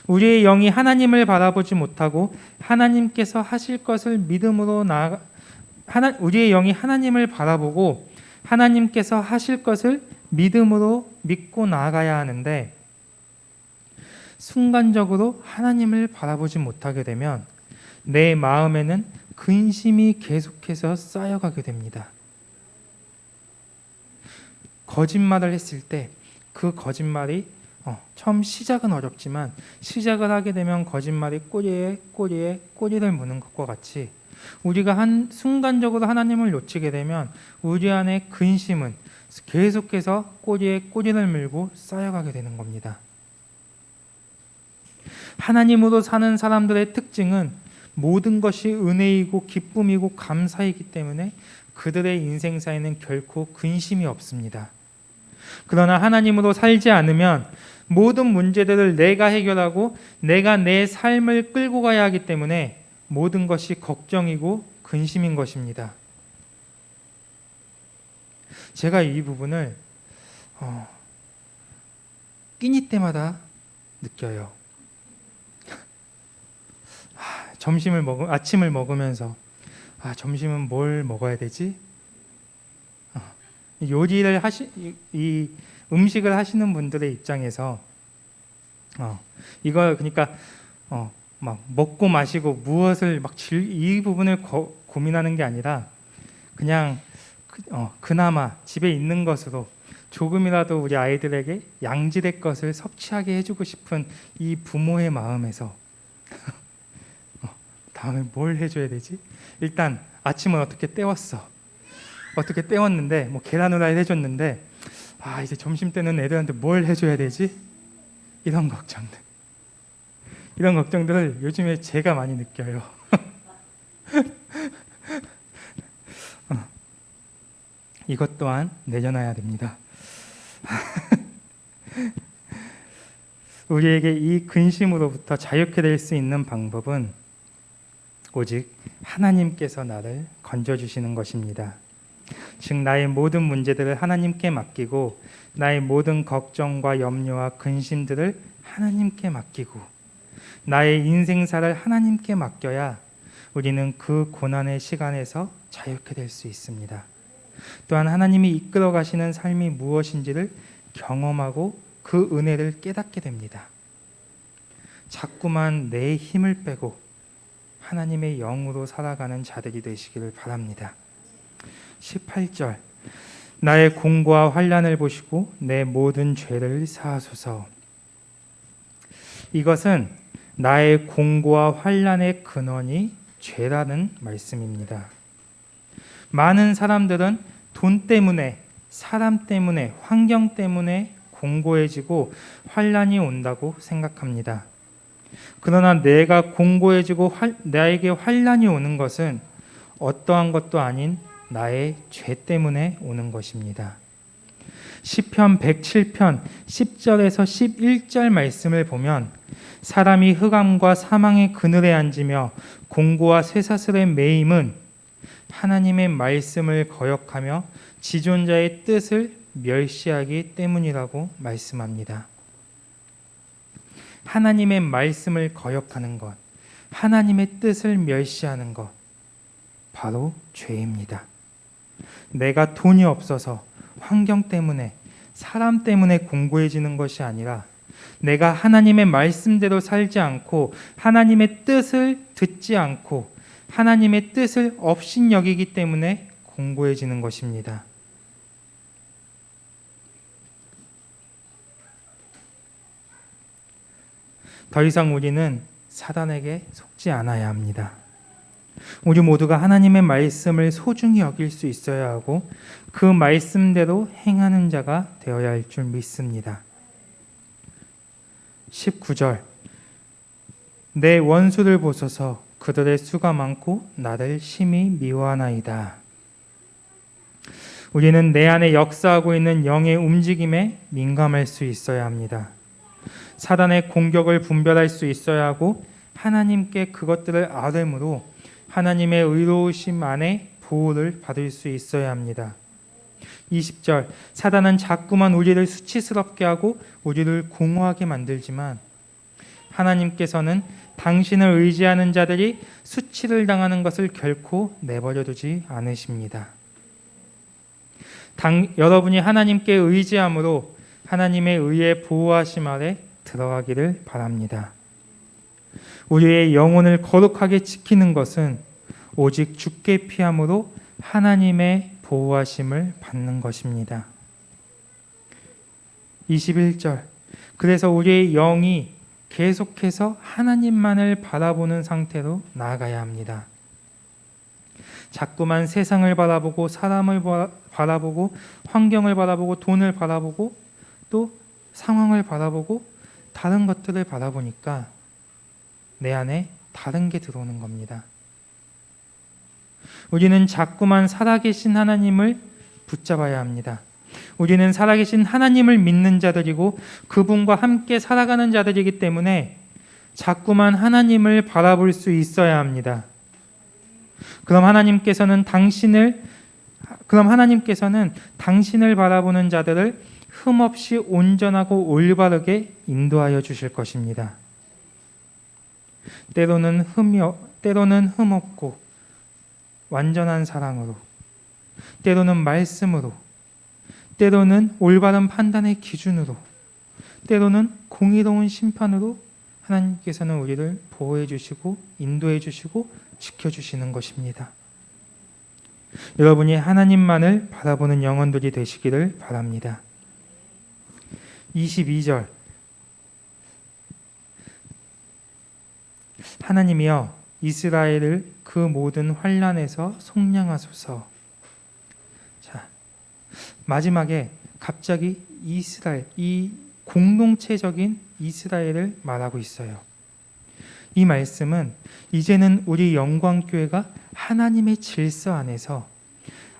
우리의 영이 하나님을 바라보지 못하고 하나님께서 하실 것을 믿음으로 우리의 영이 하나님을 바라보고 하나님께서 하실 것을 믿음으로 믿고 나아가야 하는데 순간적으로 하나님을 바라보지 못하게 되면 내 마음에는 근심이 계속해서 쌓여가게 됩니다. 거짓말을 했을 때 그 거짓말이 처음 시작은 어렵지만 시작을 하게 되면 거짓말이 꼬리에 꼬리를 무는 것과 같이 우리가 순간적으로 하나님을 놓치게 되면 우리 안에 근심은 계속해서 꼬리에 꼬리를 물고 쌓여가게 되는 겁니다. 하나님으로 사는 사람들의 특징은 모든 것이 은혜이고 기쁨이고 감사이기 때문에 그들의 인생사에는 결코 근심이 없습니다. 그러나 하나님으로 살지 않으면 모든 문제들을 내가 해결하고 내가 내 삶을 끌고 가야 하기 때문에 모든 것이 걱정이고 근심인 것입니다. 제가 이 부분을 끼니 때마다 느껴요. 아침을 먹으면서 점심은 뭘 먹어야 되지? 요리를 이 음식을 하시는 분들의 입장에서 이걸 그러니까 막 먹고 마시고 무엇을 이 부분을 고민하는 게 아니라 그냥 그나마 집에 있는 것으로 조금이라도 우리 아이들에게 양질의 것을 섭취하게 해주고 싶은 이 부모의 마음에서 다음에 뭘 해줘야 되지? 일단 아침은 어떻게 때웠는데 계란 후라이를 해줬는데 이제 점심 때는 애들한테 뭘 해줘야 되지? 이런 걱정들을 요즘에 제가 많이 느껴요. 이것 또한 내려놔야 됩니다. 우리에게 이 근심으로부터 자유케 될 수 있는 방법은 오직 하나님께서 나를 건져주시는 것입니다. 즉 나의 모든 문제들을 하나님께 맡기고 나의 모든 걱정과 염려와 근심들을 하나님께 맡기고 나의 인생사를 하나님께 맡겨야 우리는 그 고난의 시간에서 자유케 될 수 있습니다. 또한 하나님이 이끌어 가시는 삶이 무엇인지를 경험하고 그 은혜를 깨닫게 됩니다. 자꾸만 내 힘을 빼고 하나님의 영으로 살아가는 자들이 되시기를 바랍니다. 18절 나의 공고와 환난을 보시고 내 모든 죄를 사하소서. 이것은 나의 공고와 환난의 근원이 죄라는 말씀입니다. 많은 사람들은 돈 때문에, 사람 때문에, 환경 때문에 공고해지고 환난이 온다고 생각합니다. 그러나 내가 공고해지고 나에게 환난이 오는 것은 어떠한 것도 아닌 나의 죄 때문에 오는 것입니다. 시편 107편 10절에서 11절 말씀을 보면 사람이 흑암과 사망의 그늘에 앉으며 공고와 쇠사슬에 매임은 하나님의 말씀을 거역하며 지존자의 뜻을 멸시하기 때문이라고 말씀합니다. 하나님의 말씀을 거역하는 것, 하나님의 뜻을 멸시하는 것, 바로 죄입니다. 내가 돈이 없어서 환경 때문에, 사람 때문에 공고해지는 것이 아니라 내가 하나님의 말씀대로 살지 않고 하나님의 뜻을 듣지 않고 하나님의 뜻을 업신여기기 때문에 공고해지는 것입니다. 더 이상 우리는 사단에게 속지 않아야 합니다. 우리 모두가 하나님의 말씀을 소중히 여길 수 있어야 하고 그 말씀대로 행하는 자가 되어야 할 줄 믿습니다. 19절 내 원수를 보소서 그들의 수가 많고 나를 심히 미워하나이다. 우리는 내 안에 역사하고 있는 영의 움직임에 민감할 수 있어야 합니다. 사단의 공격을 분별할 수 있어야 하고 하나님께 그것들을 아뢰므로 하나님의 의로우심 안에 보호를 받을 수 있어야 합니다. 20절 사단은 자꾸만 우리를 수치스럽게 하고 우리를 공허하게 만들지만 하나님께서는 당신을 의지하는 자들이 수치를 당하는 것을 결코 내버려 두지 않으십니다. 여러분이 하나님께 의지함으로 하나님의 의에 보호하심 아래 들어가기를 바랍니다. 우리의 영혼을 거룩하게 지키는 것은 오직 주께 피함으로 하나님의 보호하심을 받는 것입니다. 21절 그래서 우리의 영이 계속해서 하나님만을 바라보는 상태로 나아가야 합니다. 자꾸만 세상을 바라보고 사람을 바라보고 환경을 바라보고 돈을 바라보고 또 상황을 바라보고 다른 것들을 바라보니까 내 안에 다른 게 들어오는 겁니다. 우리는 자꾸만 살아계신 하나님을 붙잡아야 합니다. 우리는 살아계신 하나님을 믿는 자들이고 그분과 함께 살아가는 자들이기 때문에 자꾸만 하나님을 바라볼 수 있어야 합니다. 그럼 하나님께서는 당신을 바라보는 자들을 흠없이 온전하고 올바르게 인도하여 주실 것입니다. 때로는 흠없고 완전한 사랑으로, 때로는 말씀으로, 때로는 올바른 판단의 기준으로, 때로는 공의로운 심판으로 하나님께서는 우리를 보호해 주시고 인도해 주시고 지켜주시는 것입니다. 여러분이 하나님만을 바라보는 영혼들이 되시기를 바랍니다. 22절 하나님이여 이스라엘을 그 모든 환난에서 속량하소서. 자, 마지막에 갑자기 이스라엘, 이 공동체적인 이스라엘을 말하고 있어요. 이 말씀은 이제는 우리 영광교회가 하나님의 질서 안에서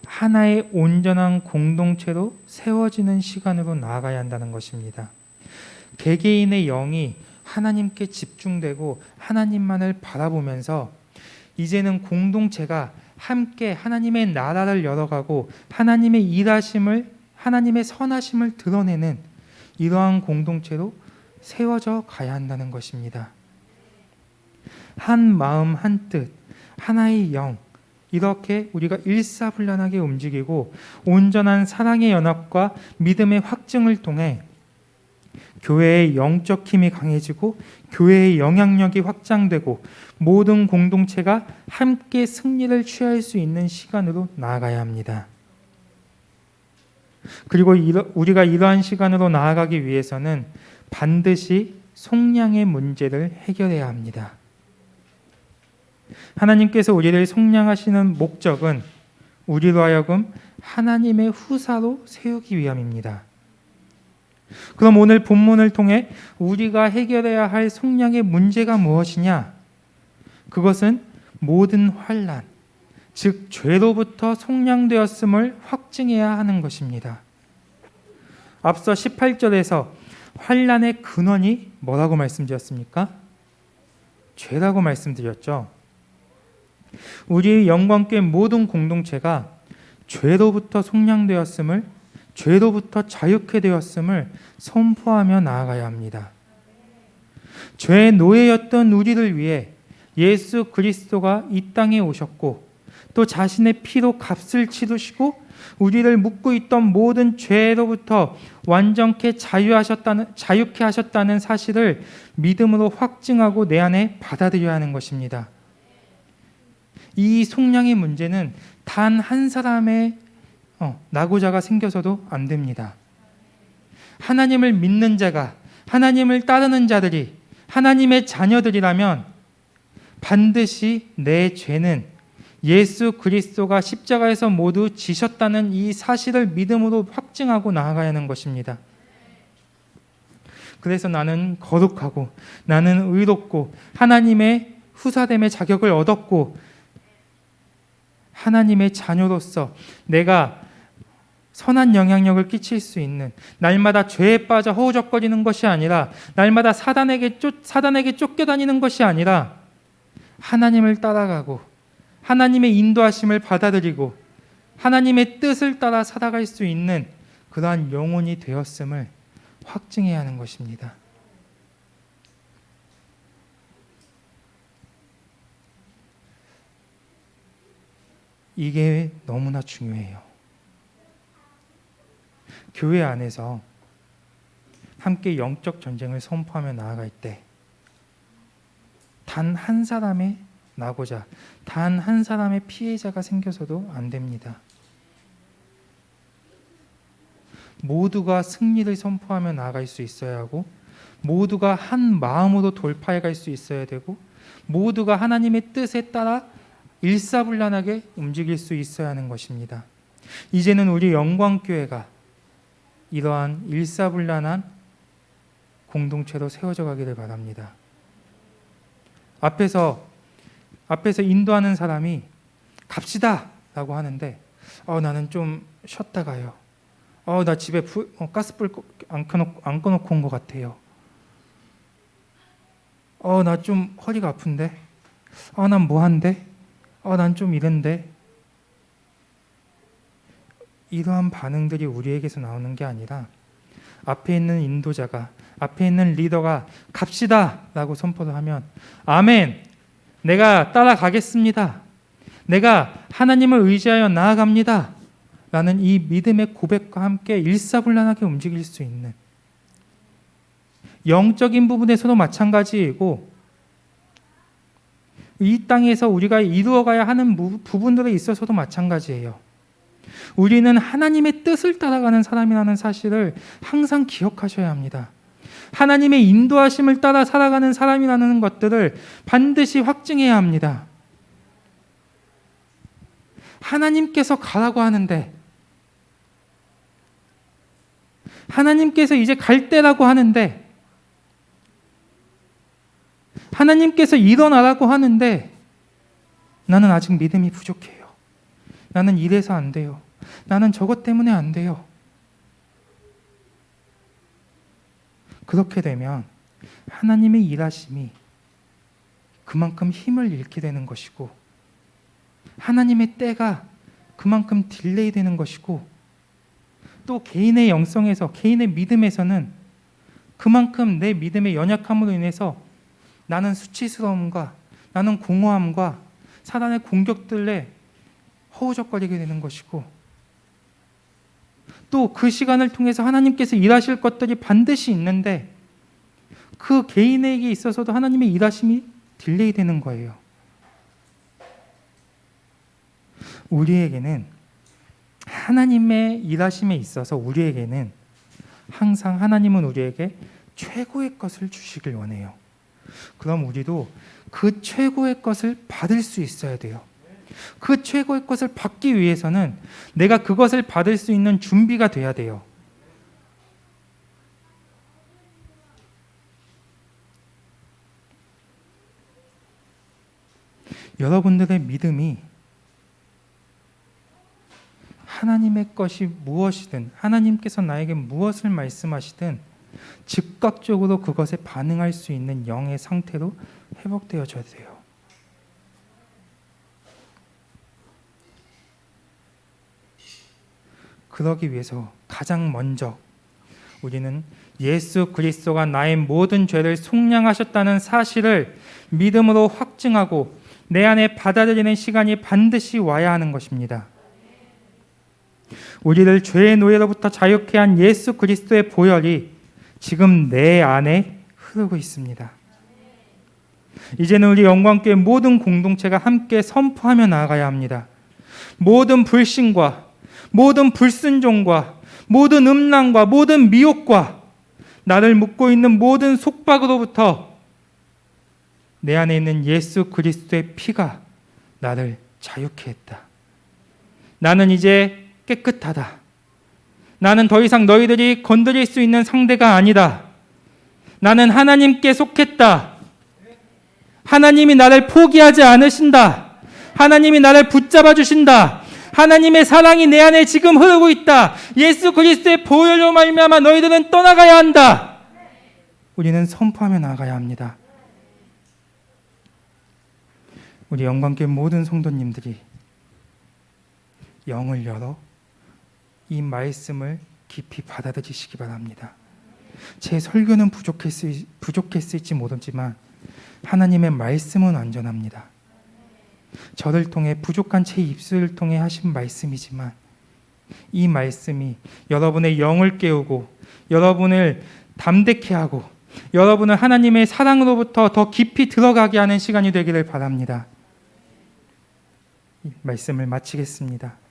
하나의 온전한 공동체로 세워지는 시간으로 나아가야 한다는 것입니다. 개개인의 영이 하나님께 집중되고 하나님만을 바라보면서 이제는 공동체가 함께 하나님의 나라를 열어가고 하나님의 일하심을, 하나님의 선하심을 드러내는 이러한 공동체로 세워져 가야 한다는 것입니다. 한 마음 한 뜻, 하나의 영, 이렇게 우리가 일사불란하게 움직이고 온전한 사랑의 연합과 믿음의 확증을 통해 교회의 영적 힘이 강해지고 교회의 영향력이 확장되고 모든 공동체가 함께 승리를 취할 수 있는 시간으로 나아가야 합니다. 그리고 우리가 이러한 시간으로 나아가기 위해서는 반드시 속량의 문제를 해결해야 합니다. 하나님께서 우리를 속량하시는 목적은 우리로 하여금 하나님의 후사로 세우기 위함입니다. 그럼 오늘 본문을 통해 우리가 해결해야 할 속량의 문제가 무엇이냐? 그것은 모든 환난, 즉 죄로부터 속량되었음을 확증해야 하는 것입니다. 앞서 18절에서 환난의 근원이 뭐라고 말씀드렸습니까? 죄라고 말씀드렸죠. 우리의 영광교회 모든 공동체가 죄로부터 속량되었음을, 죄로부터 자유케 되었음을 선포하며 나아가야 합니다. 죄의 노예였던 우리를 위해 예수 그리스도가 이 땅에 오셨고 또 자신의 피로 값을 치르시고 우리를 묶고 있던 모든 죄로부터 완전케 자유케 하셨다는 사실을 믿음으로 확증하고 내 안에 받아들여야 하는 것입니다. 이 속량의 문제는 단 한 사람의 낙오자가 생겨서도 안 됩니다. 하나님을 믿는 자가, 하나님을 따르는 자들이 하나님의 자녀들이라면 반드시 내 죄는 예수 그리스도가 십자가에서 모두 지셨다는 이 사실을 믿음으로 확증하고 나아가야 하는 것입니다. 그래서 나는 거룩하고 나는 의롭고 하나님의 후사됨의 자격을 얻었고 하나님의 자녀로서 내가 선한 영향력을 끼칠 수 있는, 날마다 죄에 빠져 허우적거리는 것이 아니라 날마다 사단에게 쫓겨다니는 것이 아니라 하나님을 따라가고 하나님의 인도하심을 받아들이고 하나님의 뜻을 따라 살아갈 수 있는 그러한 영혼이 되었음을 확증해야 하는 것입니다. 이게 너무나 중요해요. 교회 안에서 함께 영적 전쟁을 선포하며 나아갈 때 단 한 사람의 낙오자, 단 한 사람의 피해자가 생겨서도 안 됩니다. 모두가 승리를 선포하며 나아갈 수 있어야 하고 모두가 한 마음으로 돌파해 갈 수 있어야 되고 모두가 하나님의 뜻에 따라 일사불란하게 움직일 수 있어야 하는 것입니다. 이제는 우리 영광교회가 이러한 일사불란한 공동체로 세워져 가기를 바랍니다. 앞에서 인도하는 사람이 갑시다 라고 하는데 나는 좀 쉬었다 가요. 나 집에 가스불 안 꺼놓고 온 것 같아요. 나 좀 허리가 아픈데. 난 뭐한데. 난 좀 이런데. 이러한 반응들이 우리에게서 나오는 게 아니라 앞에 있는 인도자가, 앞에 있는 리더가 갑시다 라고 선포를 하면 아멘, 내가 따라가겠습니다, 내가 하나님을 의지하여 나아갑니다 라는 이 믿음의 고백과 함께 일사불란하게 움직일 수 있는, 영적인 부분에서도 마찬가지이고 이 땅에서 우리가 이루어가야 하는 부분들에 있어서도 마찬가지예요. 우리는 하나님의 뜻을 따라가는 사람이라는 사실을 항상 기억하셔야 합니다. 하나님의 인도하심을 따라 살아가는 사람이라는 것들을 반드시 확증해야 합니다. 하나님께서 가라고 하는데, 하나님께서 이제 갈 때라고 하는데, 하나님께서 일어나라고 하는데 나는 아직 믿음이 부족해요. 나는 이래서 안 돼요. 나는 저것 때문에 안 돼요. 그렇게 되면 하나님의 일하심이 그만큼 힘을 잃게 되는 것이고, 하나님의 때가 그만큼 딜레이 되는 것이고, 또 개인의 영성에서, 개인의 믿음에서는 그만큼 내 믿음의 연약함으로 인해서 나는 수치스러움과 나는 공허함과 사단의 공격들에 허우적거리게 되는 것이고, 또 그 시간을 통해서 하나님께서 일하실 것들이 반드시 있는데 그 개인에게 있어서도 하나님의 일하심이 딜레이 되는 거예요. 우리에게는 하나님의 일하심에 있어서 우리에게는 항상 하나님은 우리에게 최고의 것을 주시길 원해요. 그럼 우리도 그 최고의 것을 받을 수 있어야 돼요. 그 최고의 것을 받기 위해서는 내가 그것을 받을 수 있는 준비가 돼야 돼요. 여러분들의 믿음이 하나님의 것이 무엇이든, 하나님께서 나에게 무엇을 말씀하시든 즉각적으로 그것에 반응할 수 있는 영의 상태로 회복되어져야 돼요. 그러기 위해서 가장 먼저 우리는 예수 그리스도가 나의 모든 죄를 속량하셨다는 사실을 믿음으로 확증하고 내 안에 받아들이는 시간이 반드시 와야 하는 것입니다. 우리를 죄의 노예로부터 자유케 한 예수 그리스도의 보혈이 지금 내 안에 흐르고 있습니다. 이제는 우리 영광교회 모든 공동체가 함께 선포하며 나아가야 합니다. 모든 불신과 모든 불순종과 모든 음란과 모든 미혹과 나를 묶고 있는 모든 속박으로부터 내 안에 있는 예수 그리스도의 피가 나를 자유케 했다. 나는 이제 깨끗하다. 나는 더 이상 너희들이 건드릴 수 있는 상대가 아니다. 나는 하나님께 속했다. 하나님이 나를 포기하지 않으신다. 하나님이 나를 붙잡아 주신다. 하나님의 사랑이 내 안에 지금 흐르고 있다. 예수 그리스도의 보혈로 말미암아 너희들은 떠나가야 한다. 우리는 선포하며 나아가야 합니다. 우리 영광교회 모든 성도님들이 영을 열어 이 말씀을 깊이 받아들이시기 바랍니다. 제 설교는 부족했을지 모르지만 하나님의 말씀은 완전합니다. 저를 통해 부족한 제 입술을 통해 하신 말씀이지만 이 말씀이 여러분의 영을 깨우고 여러분을 담대케 하고 여러분을 하나님의 사랑으로부터 더 깊이 들어가게 하는 시간이 되기를 바랍니다. 이 말씀을 마치겠습니다.